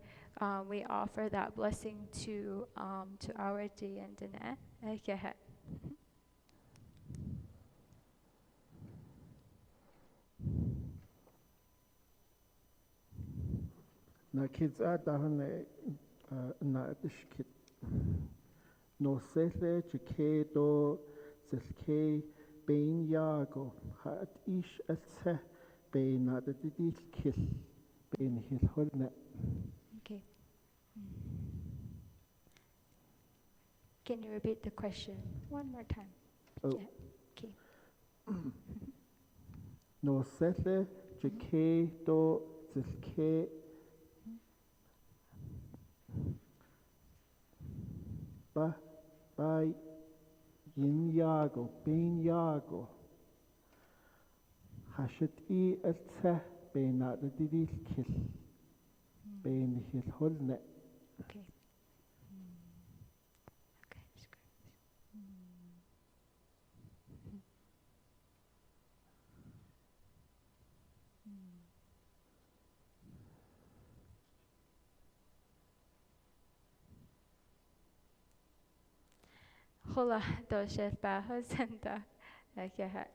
we offer that blessing to our di and dine. Na kids dahane na dishkit. No sele chike do selke bein yago hat ish atse bein na didil kill bein hil holne. Okay. Can you repeat the question one more time? Oh. Yeah. Okay. No sele chike do selke ba yin yago bein yago hashit atse bein na didil kill bein hil holne. Okay. Okay, that's great. Hula doshet bahas and yeah.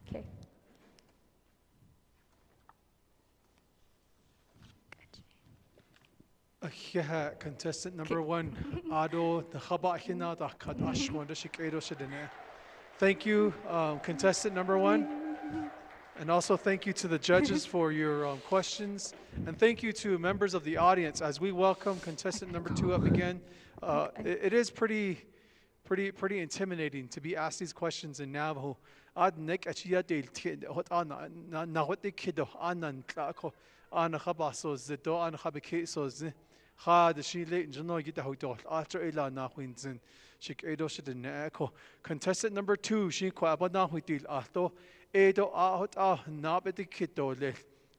Okay. Yeah, contestant number 1, Ado the Habahina da Kad Ashwanda Shikado Shadene. Thank you, contestant number 1. And also thank you to the judges for your questions. And thank you to members of the audience as we welcome contestant number 2 up again. It is pretty intimidating to be asked these questions in Navajo. Ad nek achia del hot ana na hot de kido anan klako ana khabaso zido ana khabikeso z ha de shi le jno gita hoto after ila na winzin shik edo shid ne ko contestant number 2 shi kwa abana hutil ahto edo a hot a na be de kido le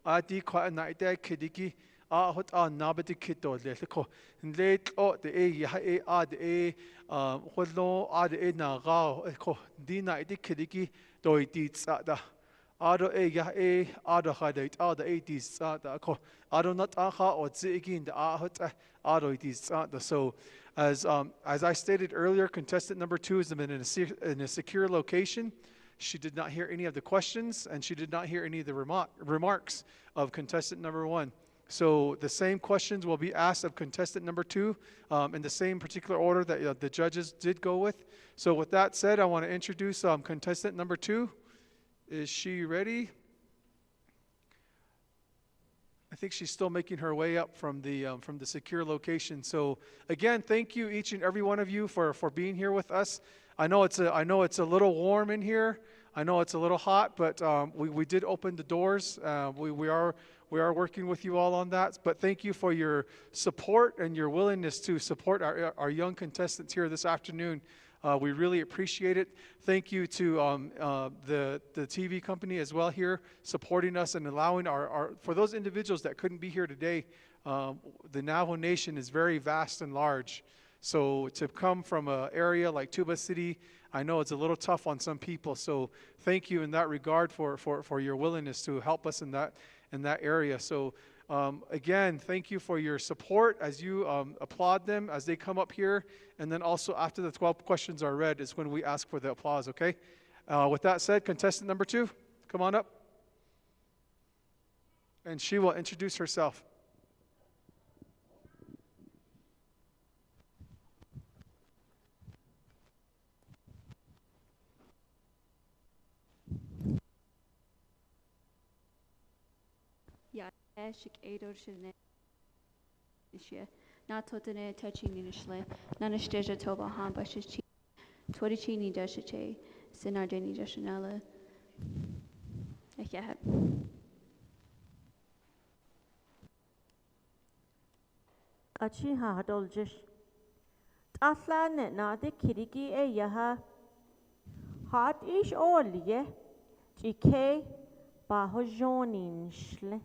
adi kwa na ide kidiki a hot a na be de kido le ko le o de e ad e kholo ad e na ga ko dina ide kidiki doi di tsada ado ado khadait ado di tsada ko ado not aha o zigin the ado di tsada. So as I stated earlier, contestant number 2 has been in a secure location. She did not hear any of the questions and she did not hear any of the remarks of contestant number 1. So the same questions will be asked of contestant number 2 in the same particular order that the judges did go with. So with that said, I want to introduce contestant number 2. Is she ready? I think she's still making her way up from the secure location. So again, thank you each and every one of you for being here with us. I know it's a little warm in here. I know it's a little hot, but we did open the doors. We are working with you all on that. But thank you for your support and your willingness to support our young contestants here this afternoon. We really appreciate it. Thank you to the TV company as well here, supporting us and allowing for those individuals that couldn't be here today. The Navajo Nation is very vast and large. So to come from an area like Tuba City, I know it's a little tough on some people. So thank you in that regard for your willingness to help us in that area. So again, thank you for your support as you applaud them as they come up here. And then also after the 12 questions are read is when we ask for the applause, okay? With that said, contestant number 2, come on up. And she will introduce herself. Shik Ador Shine Nishia, not Totane touching Nishle, Nanesteja Toba Han Bashichi, Twitichini Dashiche, Sinardeni Jashanella. Yeah. Achi ha hadol jish. Aslan na de kiriki e yaha. Hat ish all ye. Jike bahojonin shle.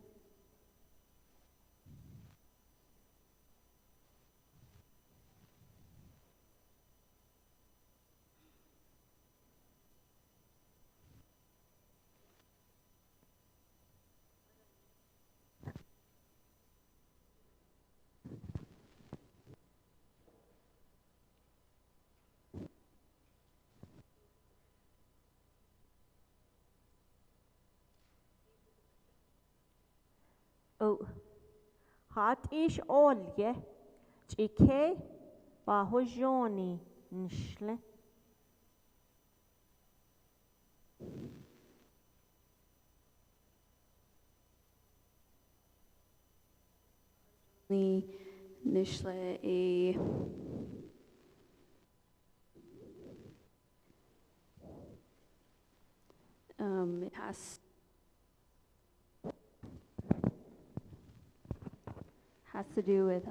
Oh, hat ish all ye. Jike bahojoni nshle. Nishle a it has to do with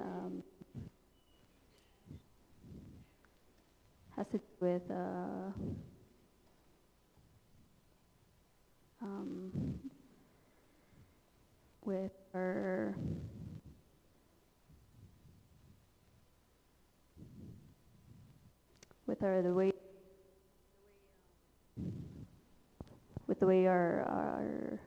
with her the way our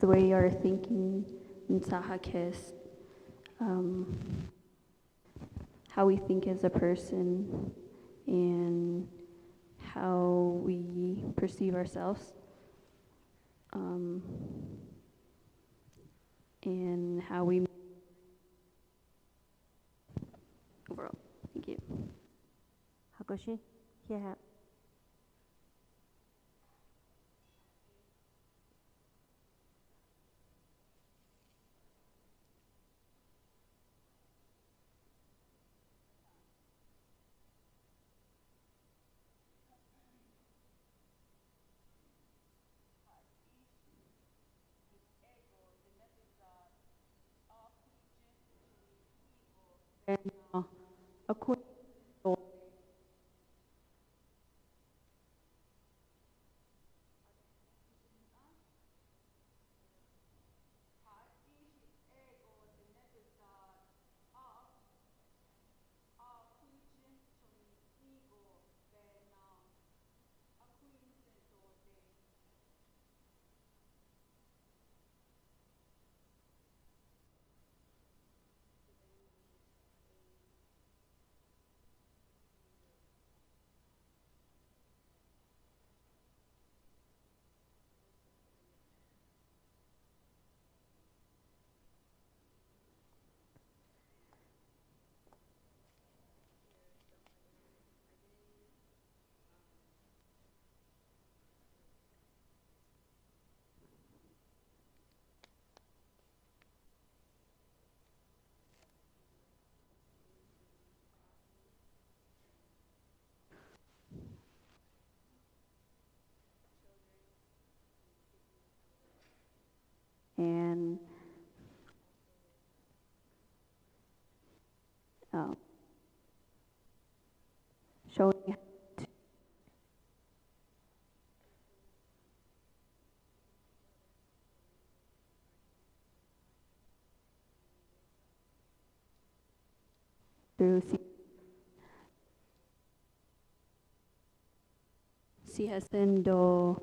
the way you're thinking in Sahakis, how we think as a person and how we perceive ourselves, and how we overall. Thank you. Hakoshi, yeah. And a queen. And showing through si haciendo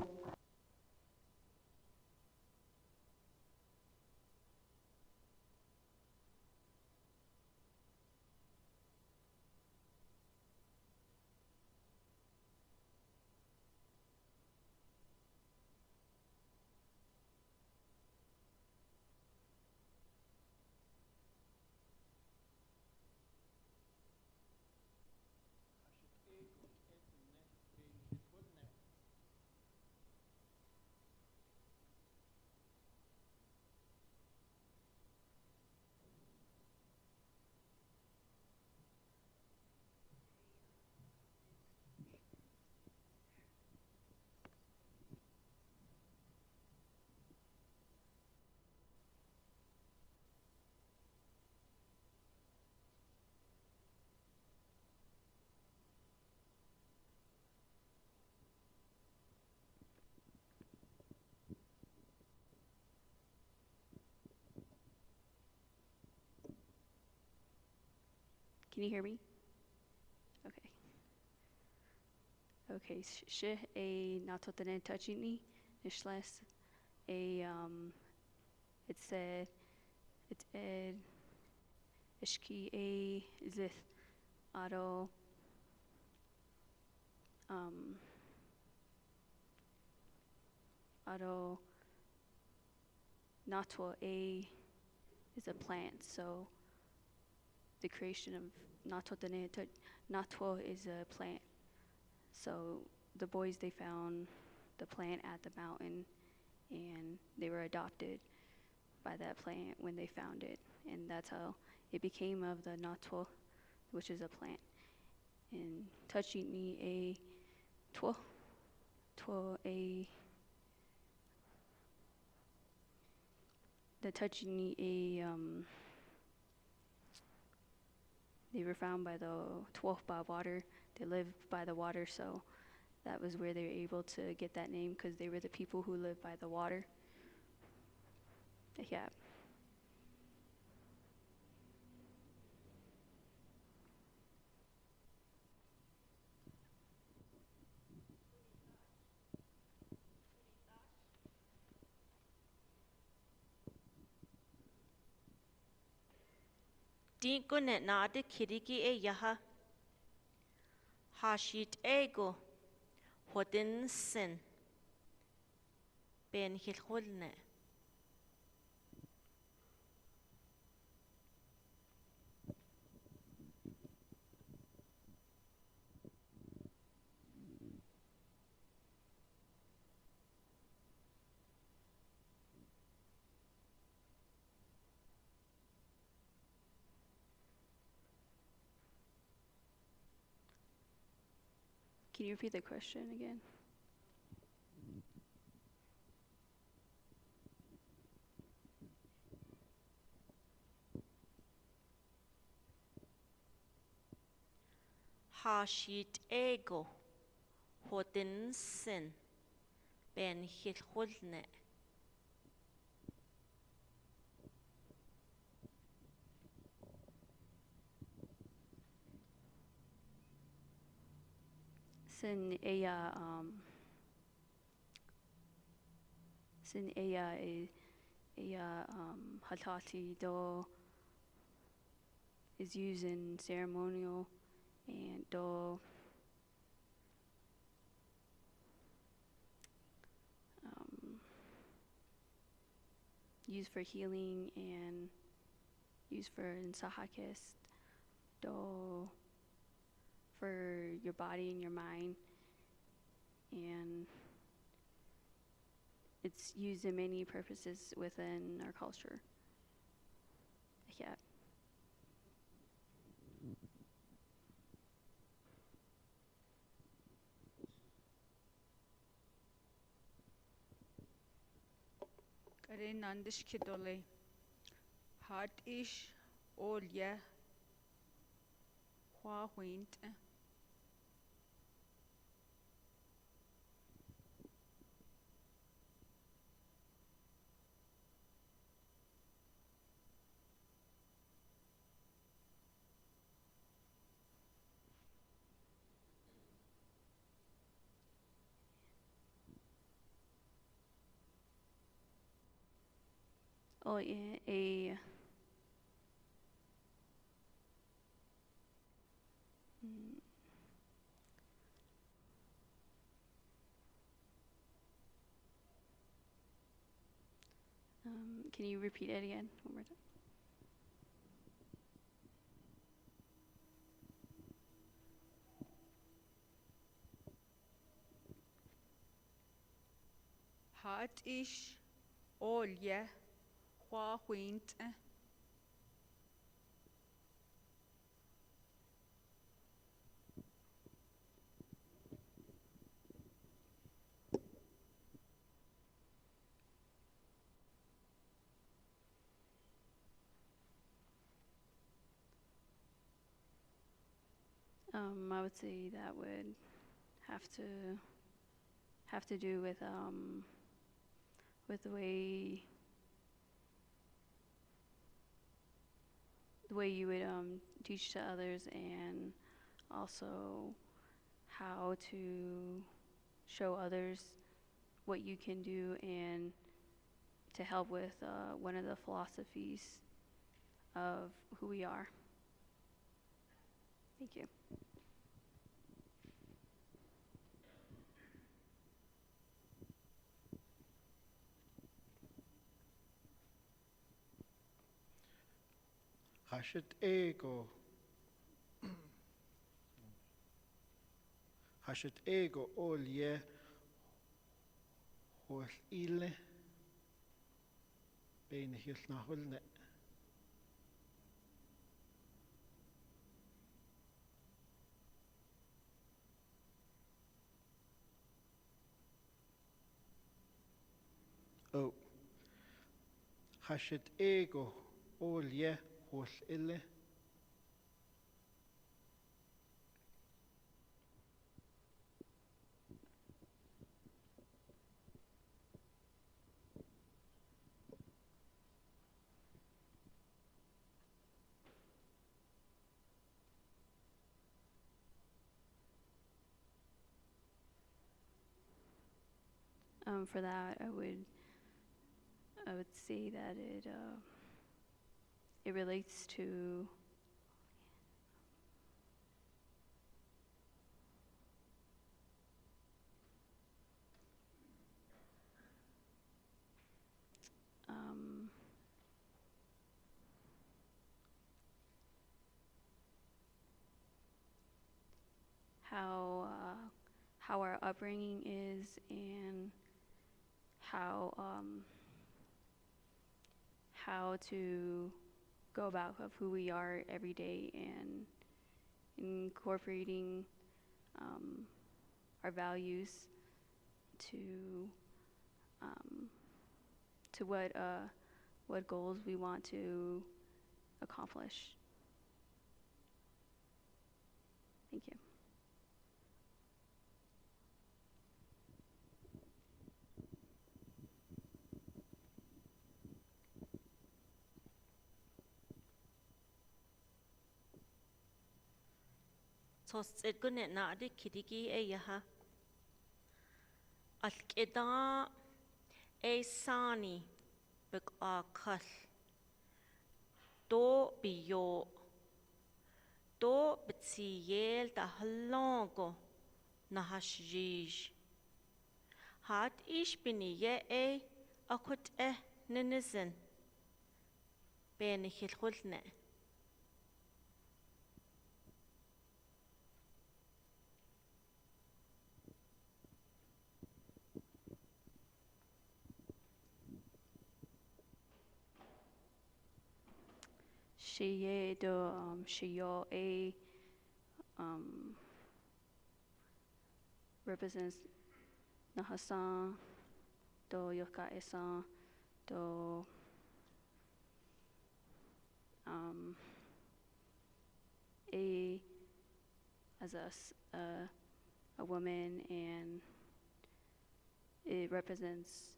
Can you hear me? Okay. Okay. She a natotene touchini ishles a it said it's ed ishki a zith auto auto natwa a is a plant, so the creation of natwa is a plant. So the boys, they found the plant at the mountain and they were adopted by that plant when they found it, and that's how it became of the natwa, which is a plant. And touching me a twa a the touching me a they were found by the 12 by water. They lived by the water, so that was where they were able to get that name, because they were the people who lived by the water. Yeah. Dinko net nade kiriki e yaha. Hashit ego. Hodin sin. Ben hilhulne. Can you repeat the question again? Hashit ego. Hodin sin. Ben hilhulne. Sin aya hatati do is used in ceremonial and do used for healing and used for nsahakis do for your body and your mind, and it's used in many purposes within our culture. Yeah. Kare nandish kidole. Heart ish all ya. Hua huint. Oh, yeah, a can you repeat it again one more time? Heart ish all ya. Hua huint. I would say that would have to do with the way you would teach to others, and also how to show others what you can do, and to help with one of the philosophies of who we are. Thank you. Hashit ego. Hashit ego all ye. Hol ile. Ben hilnahulne. Oh. Hashit ego all ye. Hol ile. For that, I would say that it relates to how our upbringing is, and how to go about of who we are every day, and incorporating our values to what goals we want to accomplish. Thank you. Tos egunet na adi kidigi e yaha. Alkeda e sani big akal. Do biyo. Do bitsiyel da halongo na hashjij. Hat ish bini ye e akut ninizen. Beni hilhulne. Shiye do shiyo a represents Nahasan do Yoka Esan do a as a woman, and it represents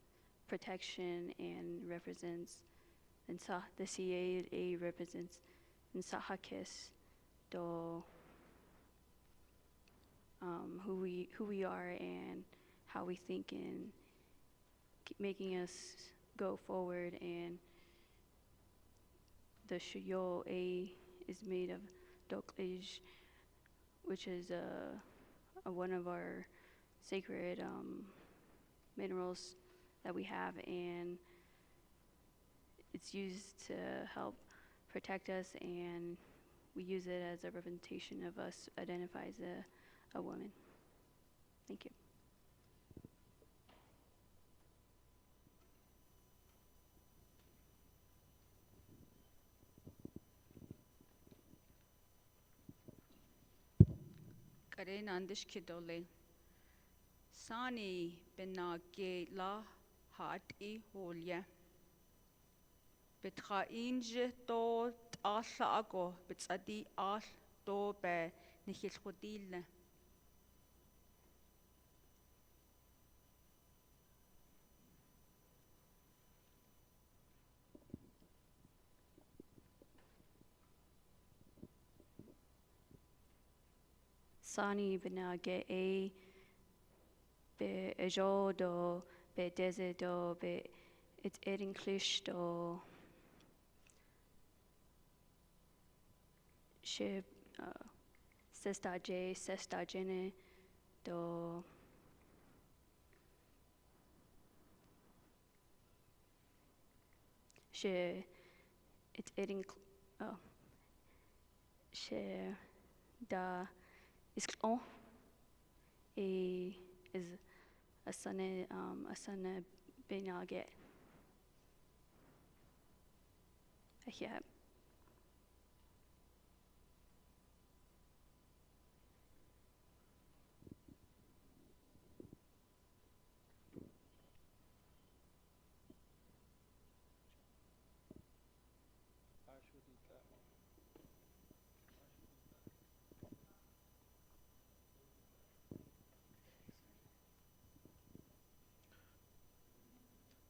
protection and represents, and the CA represents Nsahakis do who we are and how we think, and making us go forward. And the Shuyo A is made of Doklij, which is one of our sacred minerals that we have, and it's used to help protect us, and we use it as a representation of us, identify as a woman. Thank you. Kare nandish kidole. Sani benage la hat I holya. Betcha inje do alla ago, betsadi all do be nichil chodile. Sani benage a be ejo do be deze do be it's English do she sesta J sesta Jene do she it's she da is is a son benage. Yeah.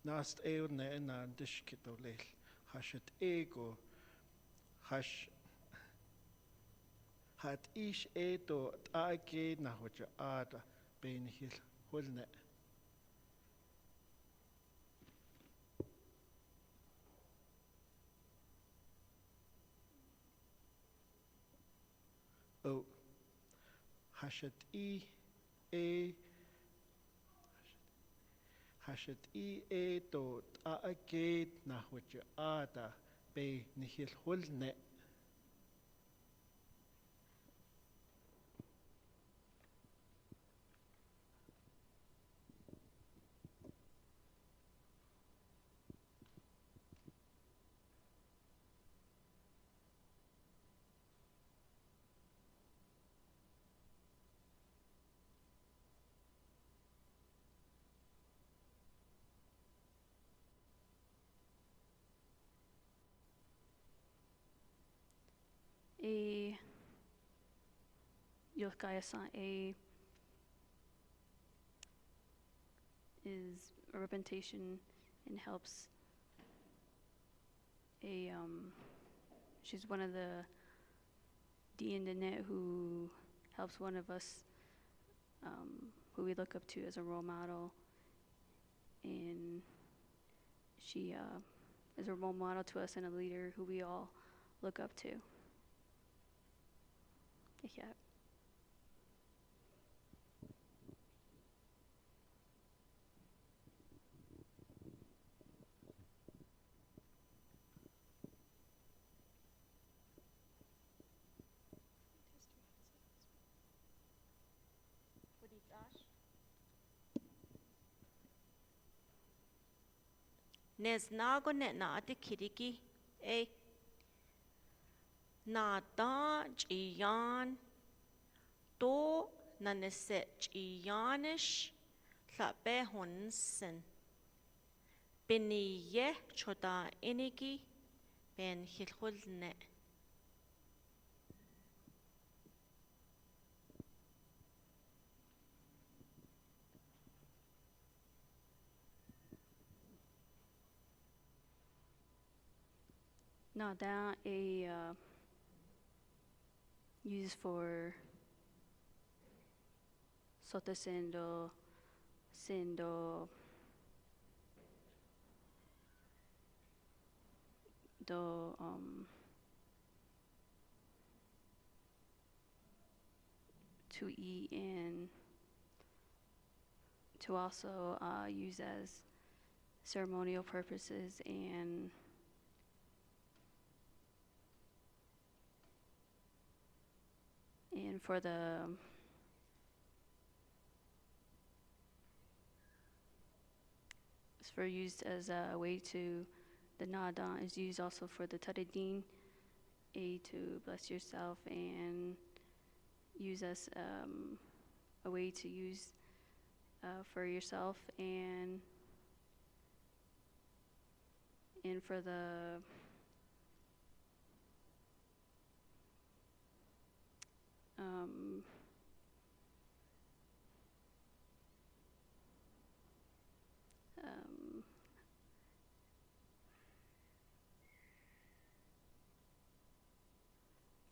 Nast eo ne na dishkitolel. Hashet ego. Hash. Hat ish eto taake na hoja ada ben hil hulne. Oh. Hashet Hashet to taake na hoja ada ben hil hulne. Yokaya-san A is a representation and helps she's one of the D in the net who helps one of us who we look up to as a role model, and she is a role model to us and a leader who we all look up to. Yeah. Nes nago net na ate kiriki e na da chiyan to na nese chiyanish la be honsen biniye choda inigi ben hilhul ne. No, that a used for sota sendo do to eat and to also use as ceremonial purposes and for the it's for used as a way to the nada is used also for the taradin a to bless yourself and use as a way to use for yourself and for the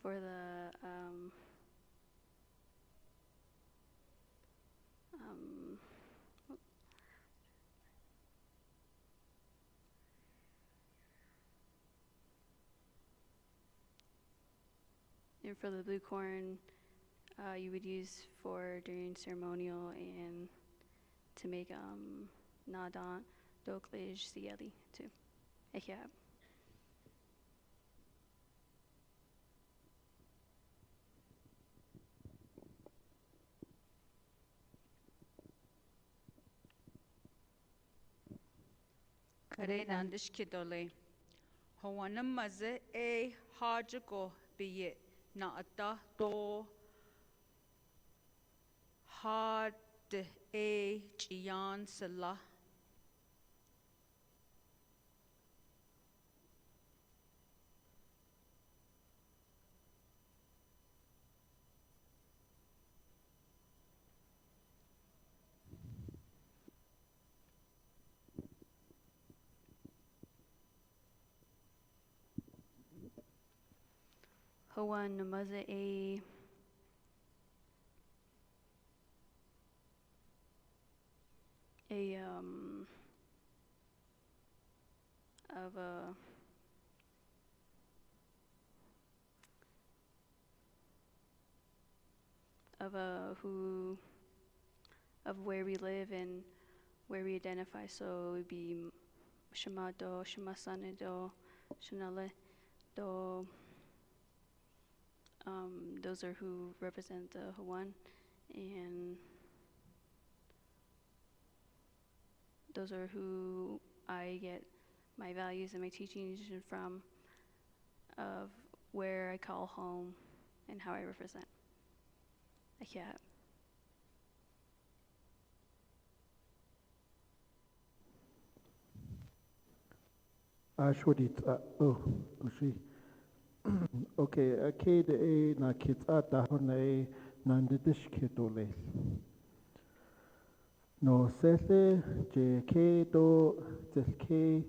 for the and for the blue corn you would use for during ceremonial and to make nadan doklej sieli too. Yeah. Kare nandish kidole. Hawana maze e hajako biye na ata to had e chiyan sala. Hawan namaze of who of where we live and where we identify. So it would be Shamado, Shamasane do, Shanale do. Those are who represent the Hawan, and those are who I get my values and my teachings from, of where I call home and how I represent. Yeah. Ashwadit, she. Okay, kid a na kids at the horne nanditish kitole. No sele JK do zelke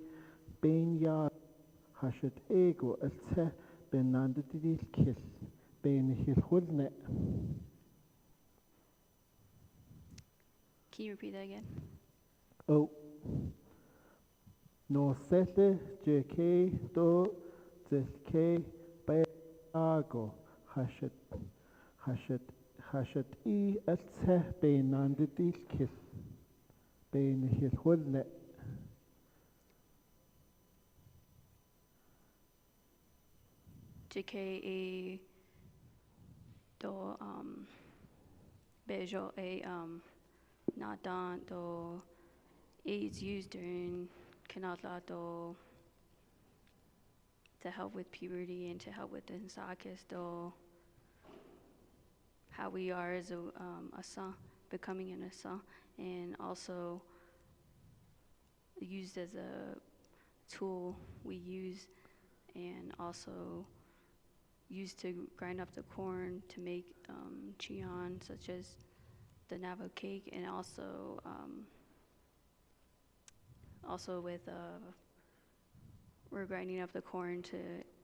benya hashet ego elce ben nandidil kill ben hilhulne. Can you repeat that again? Oh. No sele JK do zelke benago hashet I elce ben nandidil kill ben hilhulne. JKA do bejo a nadan do is used during kanala do to help with puberty and to help with the insakis do how we are as a son, becoming an asa, and also used as a tool we use, and also used to grind up the corn to make chian, such as the Navajo cake, and also with we're grinding up the corn to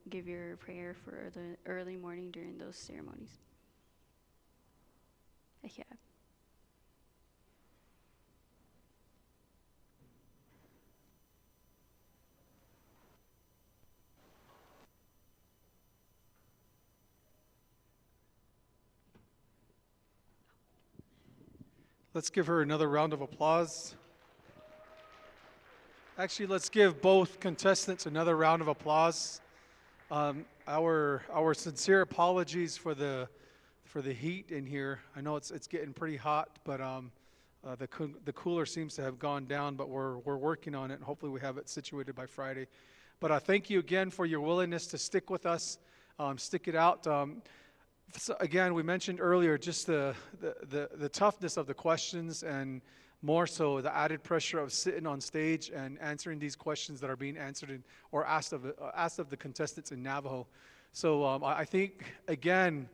give your prayer for the early morning during those ceremonies. Yeah. Let's give her another round of applause. Actually, let's give both contestants another round of applause. Our sincere apologies for the heat in here. I know it's getting pretty hot, but the cooler seems to have gone down. But we're working on it, and hopefully we have it situated by Friday. But thank you again for your willingness to stick with us, stick it out. So again, we mentioned earlier just the toughness of the questions, and more so the added pressure of sitting on stage and answering these questions that are being answered or asked of the contestants in Navajo. So I think, again,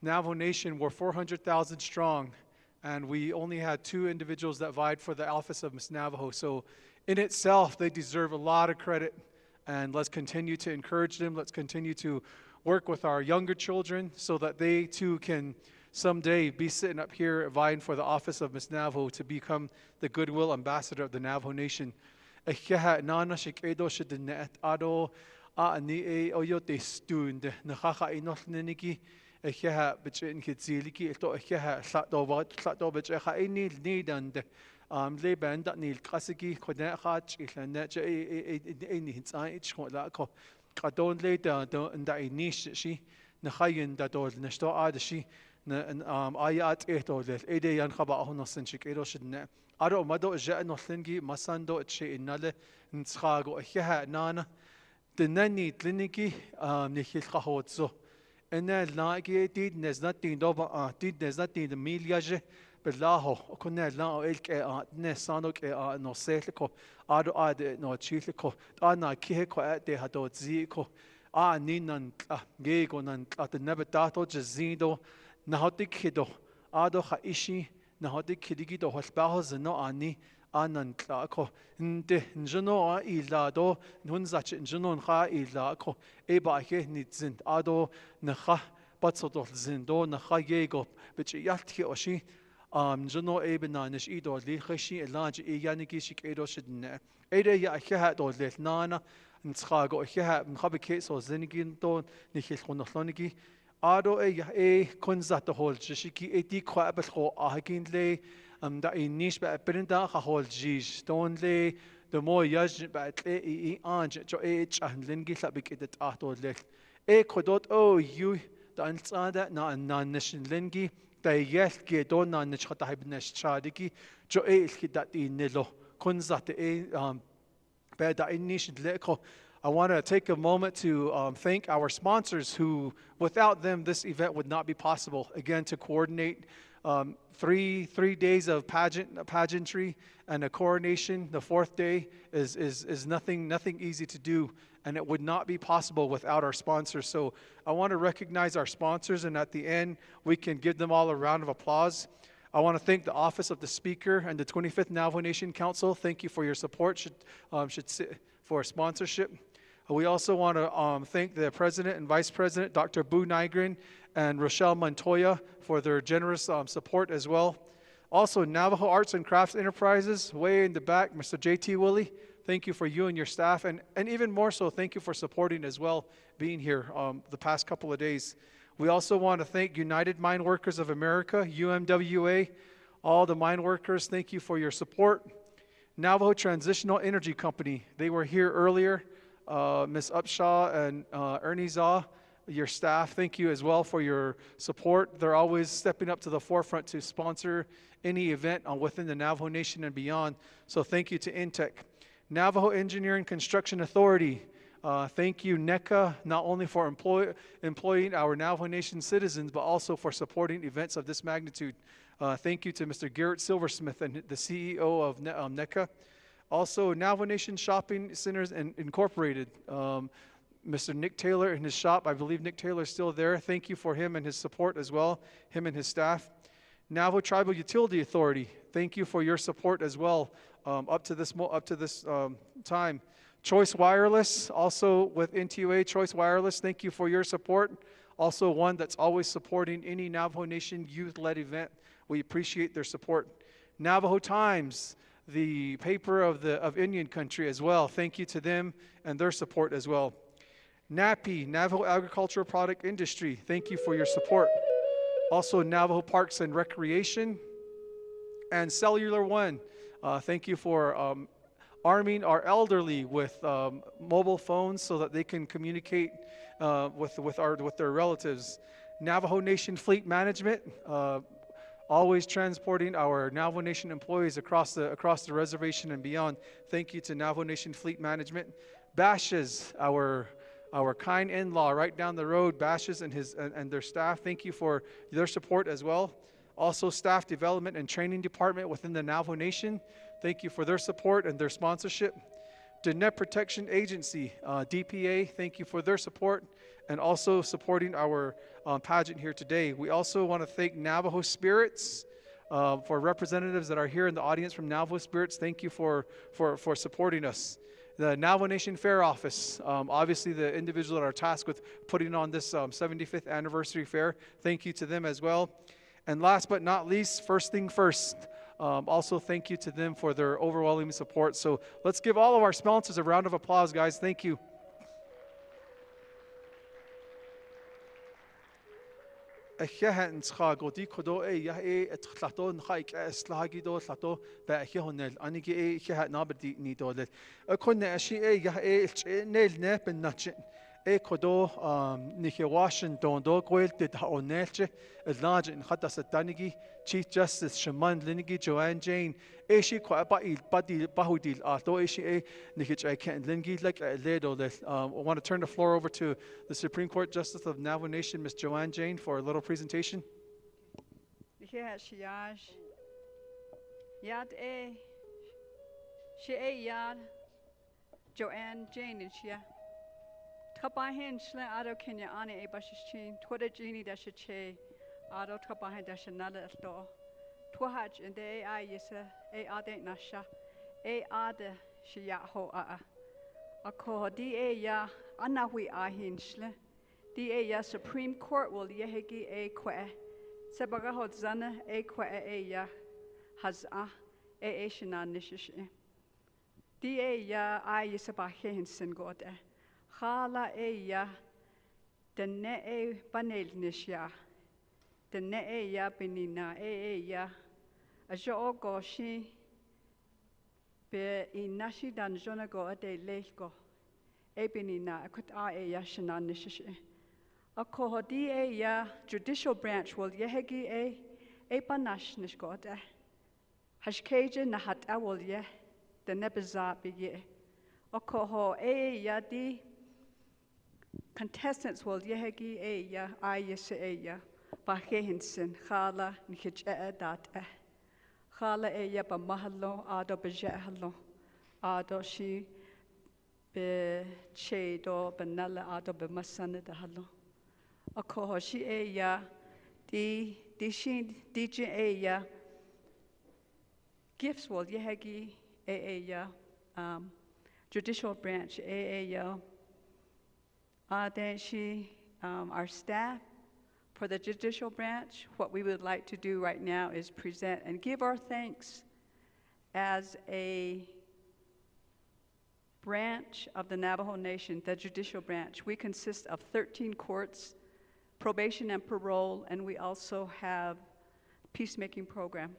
Navajo Nation, we're 400,000 strong, and we only had 2 individuals that vied for the office of Miss Navajo. So in itself, they deserve a lot of credit, and let's continue to encourage them. Let's continue to work with our younger children so that they too can someday be sitting up here vying for the office of Miss Navajo to become the goodwill ambassador of the Navajo Nation. Kadon later da inish shi na khayin da dol na sto adashi na ayat eto del ede yan khaba hono senchik edo shidna aro mado ja no thingi masando che inale ntshago hya nana the nani kliniki nikhil khahotso enel naigi did nes nothing do did nes nothing the milyaje Belaho, Kunel now elke Nesanok no Selko, Ado Ade no Chilico, Anna Kiko de Hado Ziko, Ninan Gegonan at the Nebatato Jazido, Nahotikido, Ado Haishi, Nahotikidigido, Hosbahos, and no Ani, Anan Klako, Nde Njono Ilado, Nunzach Njonon Ha Ilako, Eba Nitzin, Ado Naha, Batsodol Zindo, Naha Yego, but Yatki Oshi. Jono ebena nish ido li khashi elanj yaniki shik edo shidna ede ya kha do le nana ntshago kha mkhabike so zinigin don nikhil khonohlonigi ado e konza to hol shiki eti kwa bel kho ahkin le da inish ba prinda kha hol jish don le the mo yaj ba e anj jo e chanlingi sabik edet ahdo le e khodot o yu da antsada na nishin lingi I want to take a moment to thank our sponsors who, without them, this event would not be possible. Again, to coordinate Three days of pageantry and a coronation. The fourth day is nothing easy to do, and it would not be possible without our sponsors. So I want to recognize our sponsors, and at the end, we can give them all a round of applause. I want to thank the Office of the Speaker and the 25th Navajo Nation Council. Thank you for your support for sponsorship. We also want to thank the President and Vice President, Dr. Boo Nygren and Rochelle Montoya, for their generous support as well. Also, Navajo Arts and Crafts Enterprises, way in the back, Mr. J.T. Willie, thank you for you and your staff, and even more so, thank you for supporting as well, being here the past couple of days. We also want to thank United Mine Workers of America, UMWA, all the mine workers, thank you for your support. Navajo Transitional Energy Company, they were here earlier. Ms. Upshaw and Ernie Zaw, your staff, thank you as well for your support. They're always stepping up to the forefront to sponsor any event within the Navajo Nation and beyond. So thank you to Intech. Navajo Engineering Construction Authority, thank you, NECA, not only for employing our Navajo Nation citizens, but also for supporting events of this magnitude. Thank you to Mr. Garrett Silversmith and the CEO of NECA. Also, Navajo Nation Shopping Centers Incorporated, Mr. Nick Taylor and his shop. I believe Nick Taylor is still there. Thank you for him and his support as well, him and his staff. Navajo Tribal Utility Authority, thank you for your support as well up to this time. Choice Wireless, also with NTUA, Choice Wireless, thank you for your support. Also one that's always supporting any Navajo Nation youth-led event. We appreciate their support. Navajo Times, the paper of Indian country as well. Thank you to them and their support as well. NAPI, Navajo Agricultural Product Industry, thank you for your support. Also Navajo Parks and Recreation and Cellular One, thank you for arming our elderly with mobile phones so that they can communicate with their relatives. Navajo Nation Fleet Management, always transporting our Navajo Nation employees across the reservation and beyond. Thank you to Navajo Nation Fleet Management. Bashes, our kind in-law right down the road, Bashes and their staff, thank you for their support as well. Also Staff Development and Training Department within the Navajo Nation, thank you for their support and their sponsorship. Dignitaries Protection Agency, DPA, thank you for their support and also supporting our pageant here today. We also want to thank Navajo Spirits, for representatives that are here in the audience from Navajo Spirits, thank you for supporting us. The Navajo Nation Fair Office, obviously the individuals that are tasked with putting on this 75th anniversary fair, thank you to them as well. And last but not least, First Thing First, also thank you to them for their overwhelming support. So let's give all of our sponsors a round of applause, guys. Thank you. Echehan Godi Kodo Tlato Hike Slagido Tlato Bahionel Anigi Echehat Nabadi Nidole. A Konashi Nail Nep and Nutchin. Kodo Nike Washington Dog Whale did Haonelche, a large in Hatasatanigi, Chief Justice Shaman Linigi, Joanne Jane, Eshi Quabai Badi Bahudil, Arto Eshi Nikich I can't Lingi like a ledo. I want to turn the floor over to the Supreme Court Justice of Navajo Nation, Ms. Joanne Jane, for a little presentation. Yad Joanne Jane is here. Tabahin Shle Ado Kenya Ane Ebashichin, Twitter Genie Dashache, Ado Tabahin Dashanada Sto, Twahaj and the AI Yisa, A Ade Nasha, A Ade Shiyaho A Ko Da Ya Anahui Ahin Shle, Da Ya Supreme Court will Yehegi A Que, Sebagahot Zana A Que A Ya Hazah A Shina Nishish. Da Ya I Yisabahin Singode. Khala eya dene e panel nisha dene eya benina eya ajo goshi be inashi dan jona go ade leko e benina akut a eya shana nishish akohodi eya judicial branch will yehegi e panash nishgode hashkeje nahat awol ye the nebaza be ye akoho eya di Contestants will yehegi eya ayese eya Pageant Khala Nikich dat Khala ya ba mahalo ado bejahalo ado shi be chedo benala ado be masana da halo. Ako shi ya di shin DJ ya gifts will yehagi ya judicial branch ya then she our staff for the judicial branch. What we would like to do right now is present and give our thanks as a branch of the Navajo Nation, the judicial branch. We consist of 13 courts, probation and parole, and we also have peacemaking program.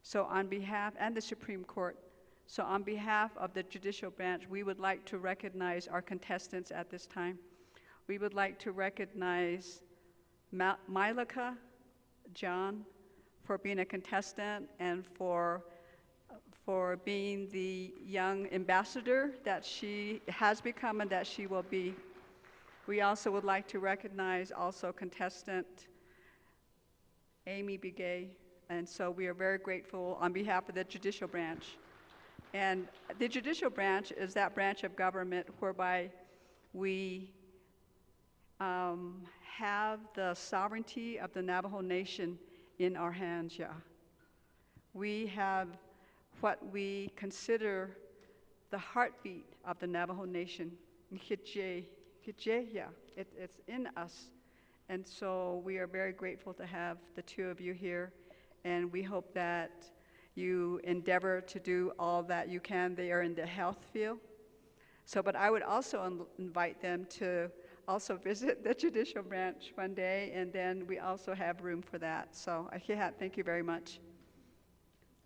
So on behalf, and the Supreme Court, so on behalf of the judicial branch, we would like to recognize our contestants at this time. We would like to recognize Milaka John for being a contestant and for being the young ambassador that she has become and that she will be. We also would like to recognize also contestant Amy Begay, and so we are very grateful on behalf of the judicial branch. And the judicial branch is that branch of government whereby we have the sovereignty of the Navajo Nation in our hands, yeah. We have what we consider the heartbeat of the Navajo Nation. Yeah, it's in us. And so we are very grateful to have the two of you here, and we hope that you endeavor to do all that you can. They are in the health field. So, but I would also invite them to also visit the judicial branch one day, and then we also have room for that. So, thank you very much.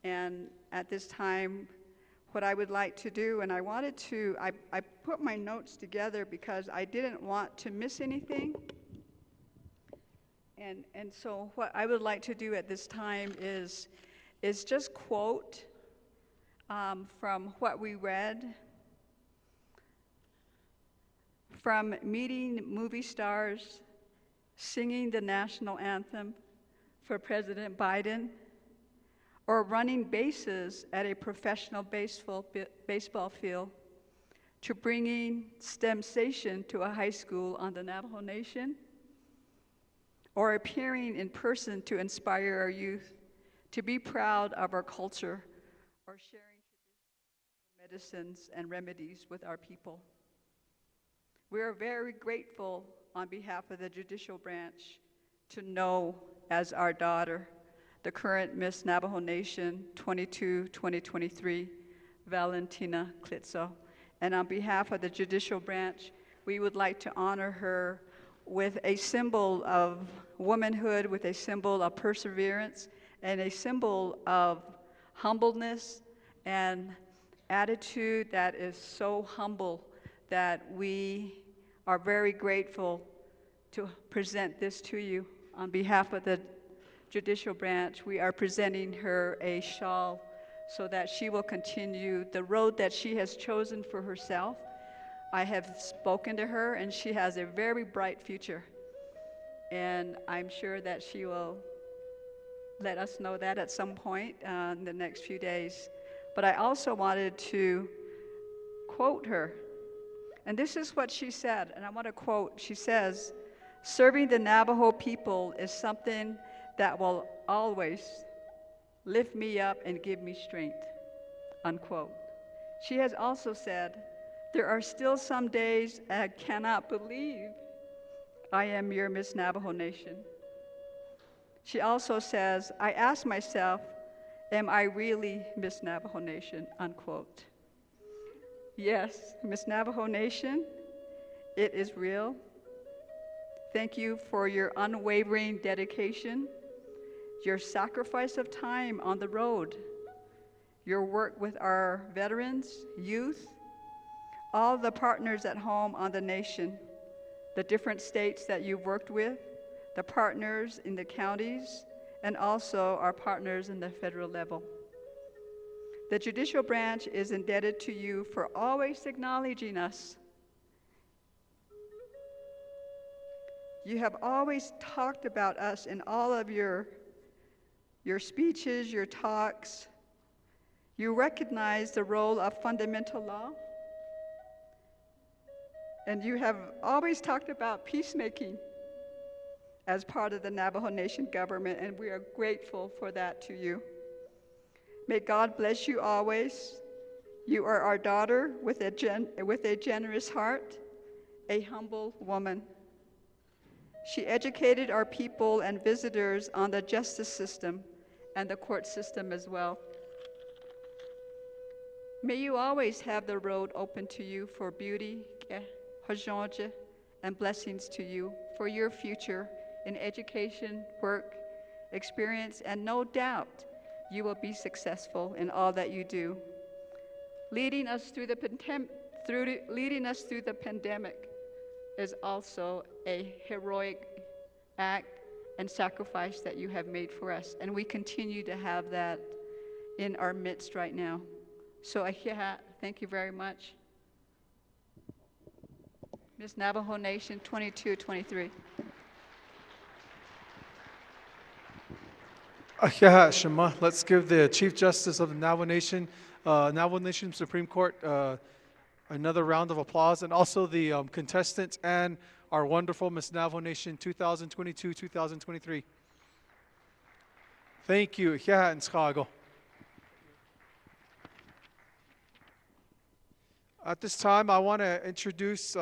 And at this time, what I would like to do, and I wanted to, I put my notes together because I didn't want to miss anything. And so what I would like to do at this time is just quote from what we read from meeting movie stars, singing the national anthem for President Biden, or running bases at a professional baseball field, to bringing STEM station to a high school on the Navajo Nation, or appearing in person to inspire our youth to be proud of our culture, or sharing medicines and remedies with our people. We are very grateful on behalf of the judicial branch to know as our daughter the current Miss Navajo Nation 2023, Valentina Klitzo. And on behalf of the judicial branch, we would like to honor her with a symbol of womanhood, with a symbol of perseverance, and a symbol of humbleness and attitude that is so humble that we are very grateful to present this to you. On behalf of the judicial branch, we are presenting her a shawl so that she will continue the road that she has chosen for herself. I have spoken to her, and she has a very bright future. And I'm sure that she will let us know that at some point in the next few days. But I also wanted to quote her. And this is what she said, and I want to quote. She says, "Serving the Navajo people is something that will always lift me up and give me strength," unquote. She has also said, "There are still some days I cannot believe I am your Miss Navajo Nation." She also says, "I ask myself, am I really Miss Navajo Nation?" unquote. Yes, Miss Navajo Nation, it is real. Thank you for your unwavering dedication, your sacrifice of time on the road, your work with our veterans, youth, all the partners at home on the nation, the different states that you've worked with, the partners in the counties, and also our partners in the federal level. The judicial branch is indebted to you for always acknowledging us. You have always talked about us in all of your speeches, your talks. You recognize the role of fundamental law. And you have always talked about peacemaking as part of the Navajo Nation government, and we are grateful for that to you. May God bless you always. You are our daughter with a generous heart, a humble woman. She educated our people and visitors on the justice system and the court system as well. May you always have the road open to you for beauty, and blessings to you for your future in education, work, experience, and no doubt you will be successful in all that you do. Leading us through the pandemic is also a heroic act and sacrifice that you have made for us, and we continue to have that in our midst right now. So thank you very much. Ms. Navajo Nation 2223. Let's give the Chief Justice of the Navajo Nation Supreme Court another round of applause, and also the contestants and our wonderful Miss Navajo Nation 2022-2023. Thank you. At this time, I want to introduce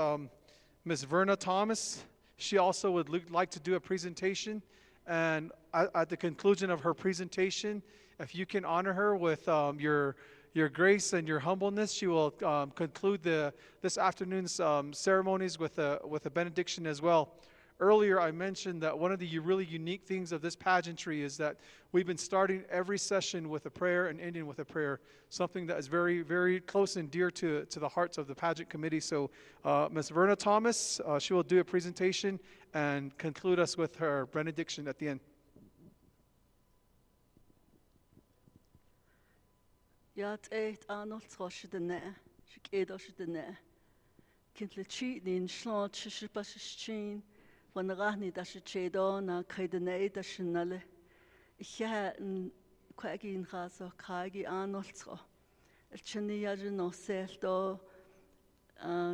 Ms. Verna Thomas. She also would like to do a presentation, and at the conclusion of her presentation, if you can honor her with your grace and your humbleness, she will conclude this afternoon's ceremonies with a benediction as well. Earlier, I mentioned that one of the really unique things of this pageantry is that we've been starting every session with a prayer and ending with a prayer, something that is very, very close and dear to the hearts of the pageant committee. So Ms. Verna Thomas, she will do a presentation and conclude us with her benediction at the end. Wanagahni dashe chedo na kaidene dashe nale. Ihe kwagi nchaso kagi anoltso. El chini yaje no selto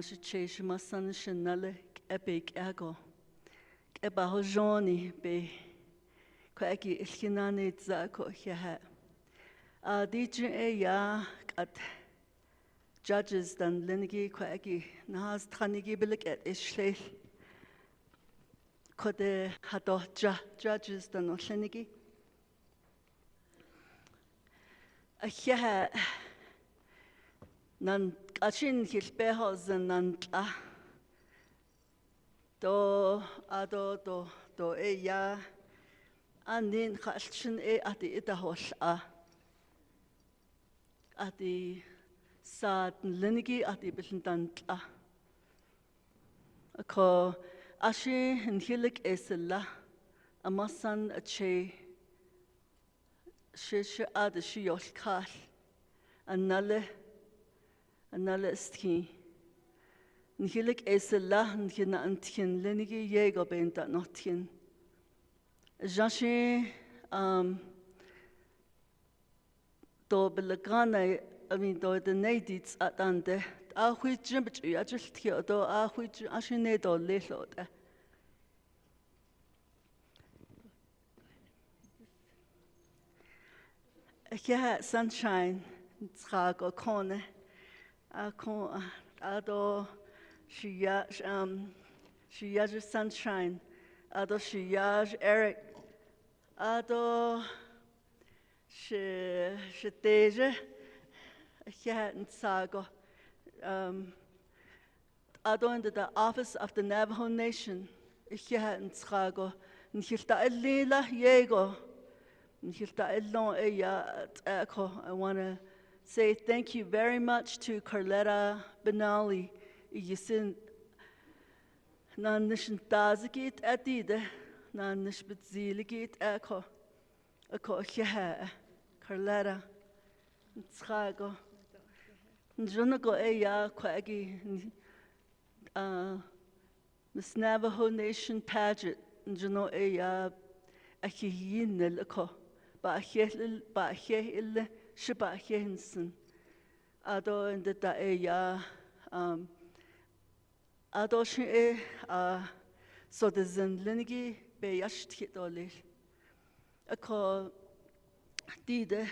she chesh masan shenale epic ego. Eba hojoni be kwagi ilkinani zako ihe. DJ ya kat judges dan linigi kwagi nahas thanigi bilik et ishleh. Kode hado judges dan oshenigi. Ahya nan kashin hilpeho nan do ado do ya anin khalshin ati itahol ati sa linigi ati bilindan ako Ashi nhilik esella amasan ache she ad she yolkal anale ski nhilik esella nhina antkin lenigi yego benta notkin jashi do belagana do the natives atande Ahui jump I just hear do ahui ashinedo little. Yeah, sunshine, trago kone. Ado she yaj sunshine. Ado she yaj Eric. Ado she deje. Yeah, trago. Under the office of the Navajo Nation, I want to say thank you very much to Carletta Benali. Carletta, Njonago kwagi Miss Navajo Nation Pageant, Jano Aya Ahiyin Nelko, Bahil, Shiba Hinson, Ado and the Aya, Ado She, so the Zenlinigi Bayasht hit Oli. A call the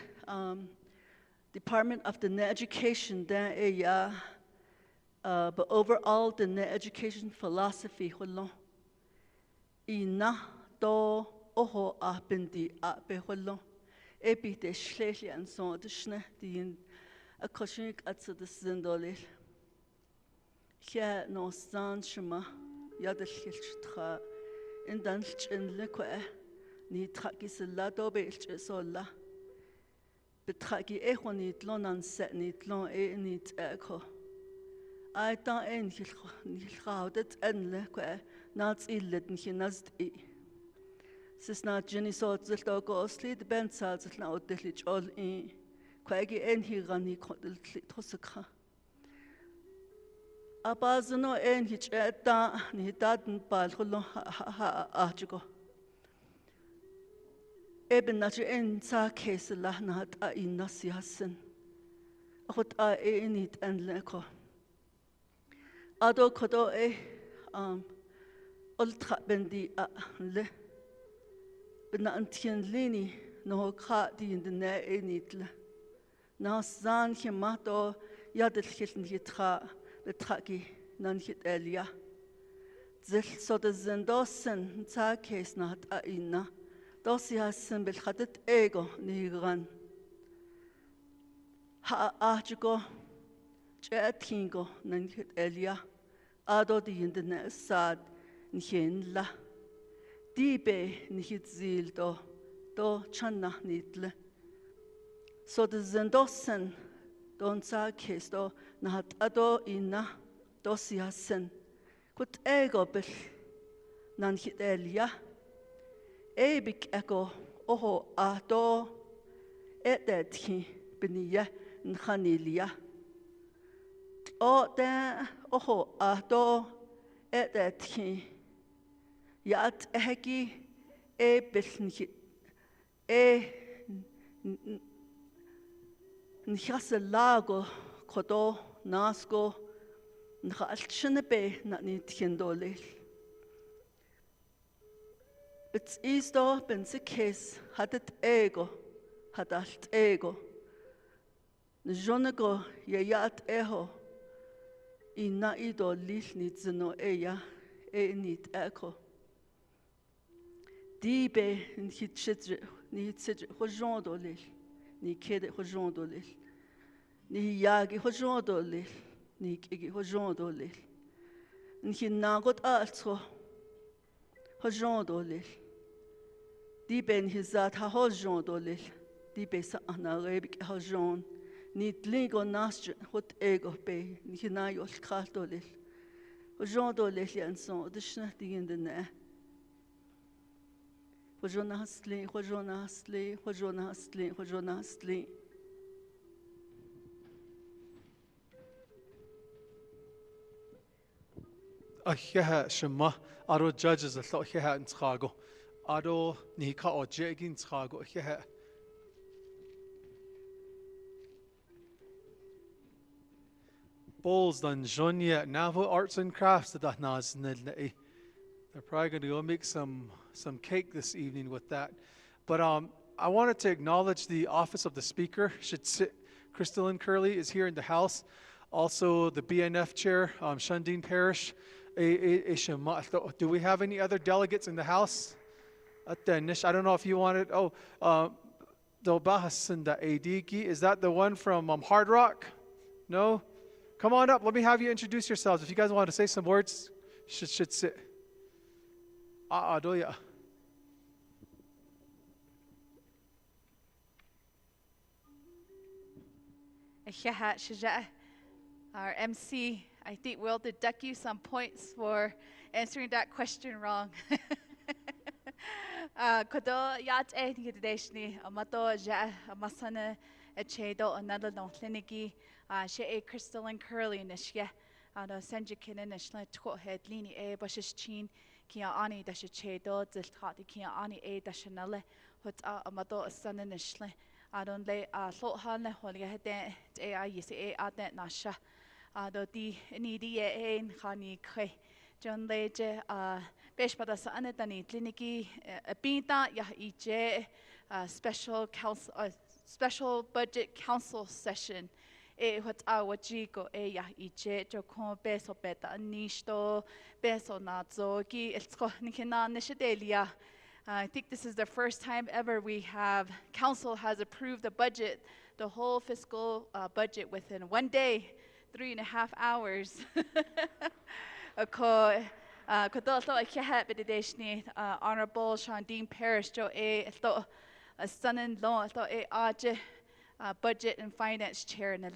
Department of the Education, then but overall the education philosophy, ina do oho bindi beholo ebi de schlechli and so the schne die a koshnik at the zindolil ja no stan shma ya de schiltra in dan in le ko ni trakis la do be sola betragi ehoni tlonan set ni tlon ni ko I don't end hilhoudet en le qua not illet and hinast e. Sis not Jenny saw the dog or sleep the bent salts at now the lich all in. Quaggy en he ran he caught the tosaka. A bazano en hitch at da ni dadn't bal holo artigo. Eben not your en sa case la not a in nasiasen. What I in it and leco. Ado kodo ultra bendi le bena antien lini no ka di in de ne enitle na san hemato yadel hiln hitra betragi nan hit elia zel so de zendosen ta case na a inna dosi hasen bel khadet ego ni ran ha ajugo chatingo nan hit elia Ado die in de sad nchen la dibe nit zil do channa nitle so de zendosen don sa kesto na hat ado inna dosiasen kut ego bel nan hit elia ebik ego oho ado etetki beniya nkhanilia O da oho do etetki yat heki bilnki nchas lago kodo nasko nhalchne be na nit kendole It's isto ben se case hadet ego hadalt ego Njonego yat eho Ina ido lil nit zeno eya nit eko. Dibe nit chedre nit sedre hojon do lil ni kede hojon do lil ni yagi hojon do lil ni kigi hojon do lil ni nagot also hojon do lil Dibe hizat ha hojon do lil Dibe sa ana rebik hojon Nid lingo nasj hot ego be ni na yo kratolil. Jean dolil yanson de schna in de ne. Hojonastli Acheha shema aro judges a thought heha in Trago. Ado nika o jegin Trago heha. Bowls done Jonia Navajo Arts and Crafts that nas nilnei. They're probably going to go make some cake this evening with that. But I wanted to acknowledge the office of the speaker. Should sit. Crystalline Curley is here in the house. Also the BNF chair, Shundeen Parish. Do we have any other delegates in the house? I don't know if you wanted. Dobahasanda Adiki. Is that the one from Hard Rock? No? Come on up. Let me have you introduce yourselves. If you guys want to say some words, should sit. Doya. Our MC, I think, will deduct you some points for answering that question wrong. Kodo yat nigideshni amato ja amasana echedo another no cliniki she Crystalline Curly nishya Ado senjikin in ishla tko head lini e bashish chin kia ani dash che do ziltati kia ani e dashanale hut amado san in ishla. Adon le lo han le holia hede e I yisi e adet nasha. Ado di ni di e ein khani khe. John leje besh pada sa anetani kliniki binta ya ije special budget council session. E what wajigo e ya ije jo kon beso beta nishto beso nazo ki elsko nikena nishedelia. I think this is the first time ever we have council has approved the budget, the whole fiscal budget within 1 day, 3.5 hours. Honorable Shondine Parrish, Jo a son-in-law, budget and finance chair in the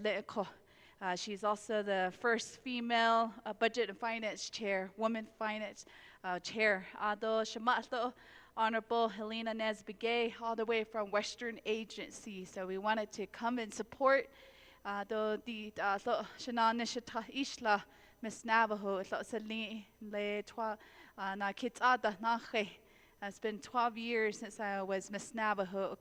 she's also the first female budget and finance chair, woman finance chair. Honorable Helena Nesbigay, all the way from Western Agency. So we wanted to come and support Isla, Miss Navajo. It's been 12 years since I was Miss Navajo.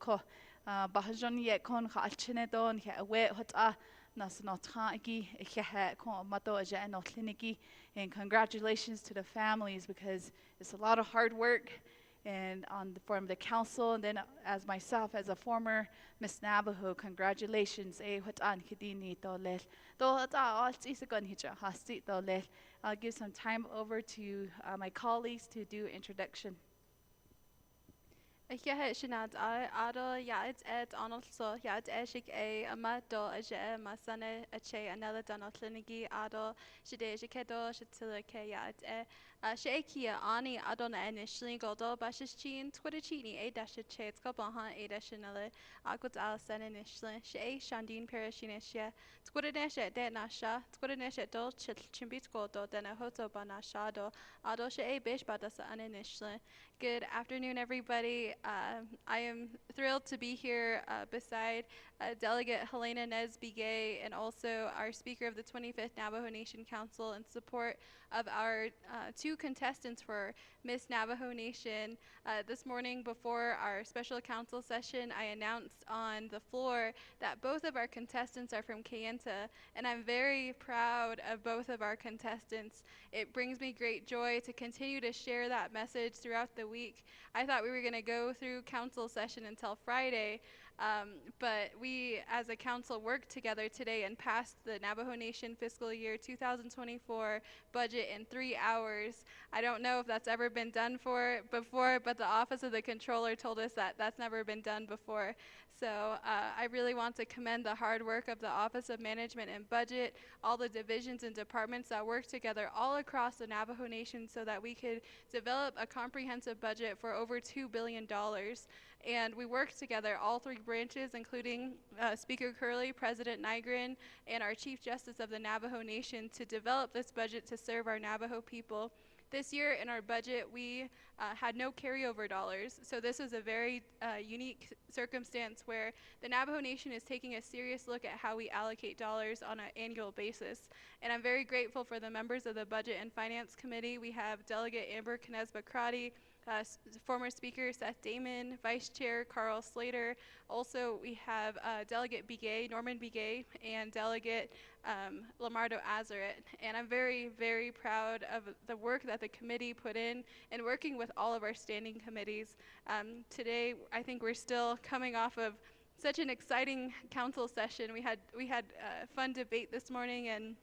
And congratulations to the families, because it's a lot of hard work and from the council, and then as myself as a former Miss Navajo, congratulations. I'll give some time over to my colleagues to do introduction. Shinad Ado Yad Ed Onalso Yad Eshik A Amato Aje Masane Ache Anella Donald Linigi Ado Shide Shikedo Shatilla K Yad Shakia Ani Adona initially Goldo Bashichin Twitterchini A dash Chats Kobahan A dash Nella Akut Alsan initially Shay Shandine Parashinesha Twitternesha De Nasha Twitternesha Dol Chimbit Goldo Dena Hoto Banashado Ado Shay Bish Badasa uninitially. Good afternoon, everybody. I am thrilled to be here beside Delegate Helena Nesbigay and also our Speaker of the 25th Navajo Nation Council in support of our two contestants for Miss Navajo Nation. This morning before our special council session, I announced on the floor that both of our contestants are from Kayenta, and I'm very proud of both of our contestants. It brings me great joy to continue to share that message throughout the week. I thought we were going to go through council session until Friday, but we as a council worked together today and passed the Navajo Nation fiscal year 2024 budget in 3 hours. I don't know if that's ever been done before, but the Office of the Controller told us that that's never been done before. So I really want to commend the hard work of the Office of Management and Budget, all the divisions and departments that work together all across the Navajo Nation so that we could develop a comprehensive budget for over $2 billion. And we worked together, all three branches, including Speaker Curley, President Nygren, and our Chief Justice of the Navajo Nation to develop this budget to serve our Navajo people. This year in our budget, we had no carryover dollars, so this is a very unique circumstance where the Navajo Nation is taking a serious look at how we allocate dollars on an annual basis. And I'm very grateful for the members of the Budget and Finance Committee. We have Delegate Amber Knezba-Crotty, former Speaker Seth Damon, Vice Chair Carl Slater. Also, we have Delegate Begay, Norman Begay, and Delegate Lamardo Azaret. And I'm very, very proud of the work that the committee put in working with all of our standing committees. Today, I think we're still coming off of such an exciting council session. We had a fun debate this morning, and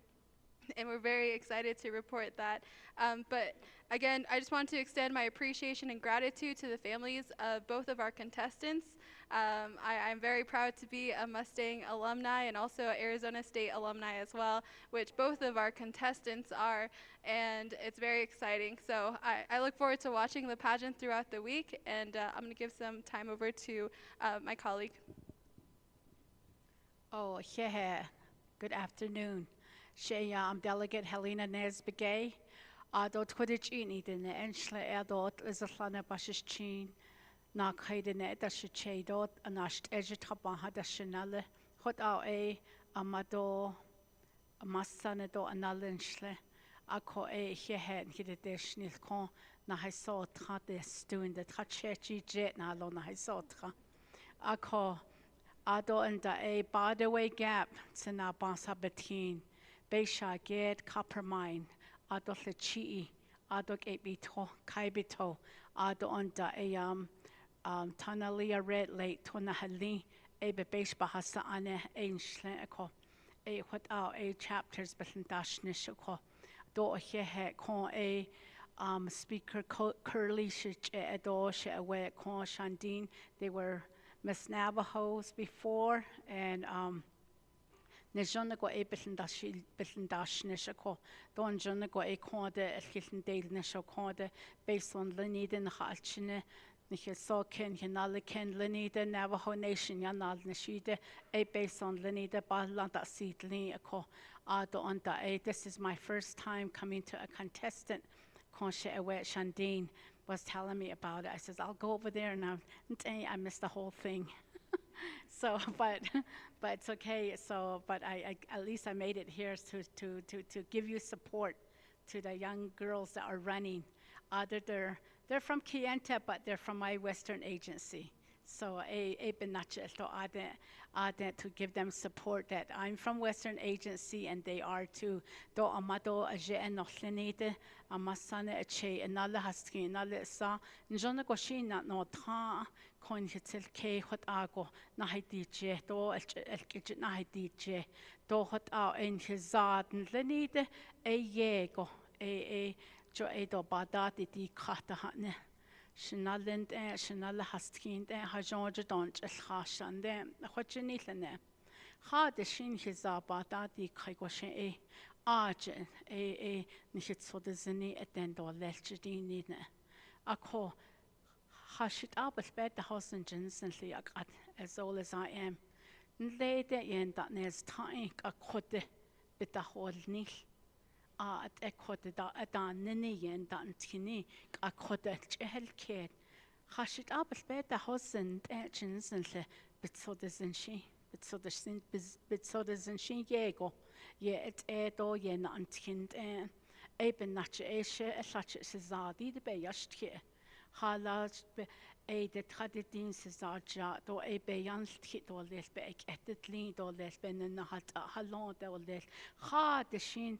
we're very excited to report that. But again, I just want to extend my appreciation and gratitude to the families of both of our contestants. I'm very proud to be a Mustang alumni and also Arizona State alumni as well, which both of our contestants are, and it's very exciting. So I look forward to watching the pageant throughout the week, and I'm going to give some time over to my colleague. Oh, yeah. Good afternoon. I'm Delegate Helena Nesbigay. Ado Twitterchini din enschle erdot islana bashichin na kaidene dashiche dot anasht ejetaba hadashinale hot a amado masana do analinschle ako head hidedishnil kon na haiso tra de stuin de trachechi jet na lo na haiso tra ako ado anda Badaway Gap tsina bansa betin Beisha Ged Copper Mine ado lechi ado ebito kaibito ado anda Tanalia Red Lake tona hali be beish bahasa ane schle ako what out chapters betindashnish ako do he kon speaker Curly shich do she away kon Shandine. They were Miss Navajos before, and Nejona go betindashnish ako don jona go konde hilden nish konde based on Leniden halchine Nichel so ken hinale ken Lenida Navajo Nation yanal nishide based on Lenida balanta seedling ako ado onda this is my first time coming to a contestant Konshe Ewe Shandine was telling me about it. I says I'll go over there and I missed the whole thing. So but it's okay. So but I at least I made it here to give you support to the young girls that are running. They're from Kienta, but they're from my Western agency. So to give them support that I'm from Western agency and they are too. Do amado aje enoclinide amasane ache enala haski enala sa njona koshina no ta kon hitel ke hot ago na haidije do elkije na haidije do hot a en hizad nlenide yego jo do badati di khata hane Shinalend Shinala Haskin Hajonja don't Elhashande Hochinilane Ha the Shin Hizabata di Kaigoshe Arjen Nihitso the Zini Etendo Lelchidine Ako Hashit up with bed the house and Jensenly as old as I am. Lady in that nears time a cote bit a whole nil. At echoed a nini and dantini, a codel kid. Hashit up with bed the house and engines and bit so doesn't she, bit so doesn't she yego. Ye it edo ye nantind and Eben natche eshe a such Cesadi the bayast here. Halaj de traditin Cesaja, do a bayan kit or less back at the lead or less ben and halon or less. Ha the shin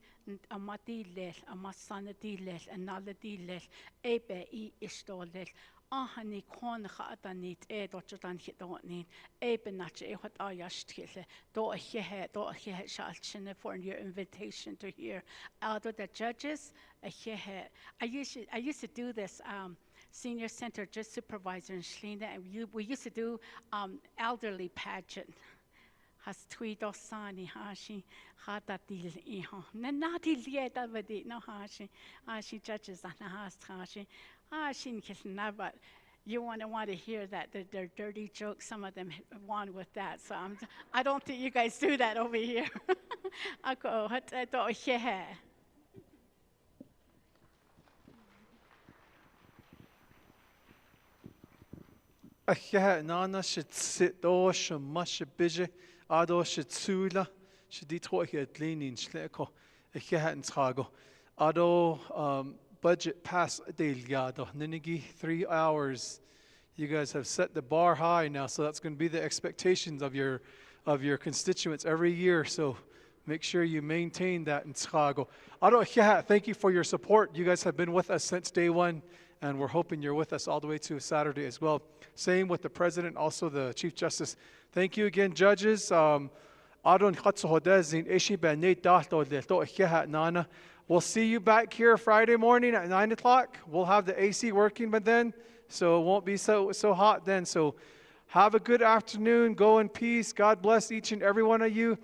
a mati less, a masanati less, another deal less, a bay is or less. Honey corn hatanit, a dotan hit don't need, a benache what I yashed here, do a here shall for your invitation to hear. Out of the judges, a here. I used to do this. Senior Center just supervisor in Shlina, and we used to do elderly pageant. Has tweedo sani hashi hata til iho. Nanati lieta vedi no hashi judges and hashi but you want to hear that they're dirty jokes. Some of them won with that, so I don't think you guys do that over here. Ako hata do here. Nana should sit dosh and mush a bije, Ado should sula, should detroit here leaning sleko, a hehat and trago. Ado budget pass del yado, Ninigi 3 hours. You guys have set the bar high now, so that's going to be the expectations of your constituents every year. So make sure you maintain that in trago. Ado hehat, thank you for your support. You guys have been with us since day one. And we're hoping you're with us all the way to Saturday as well. Same with the President, also the Chief Justice. Thank you again, judges. We'll see you back here Friday morning at 9 o'clock. We'll have the AC working by then, so it won't be so hot then. So have a good afternoon. Go in peace. God bless each and every one of you.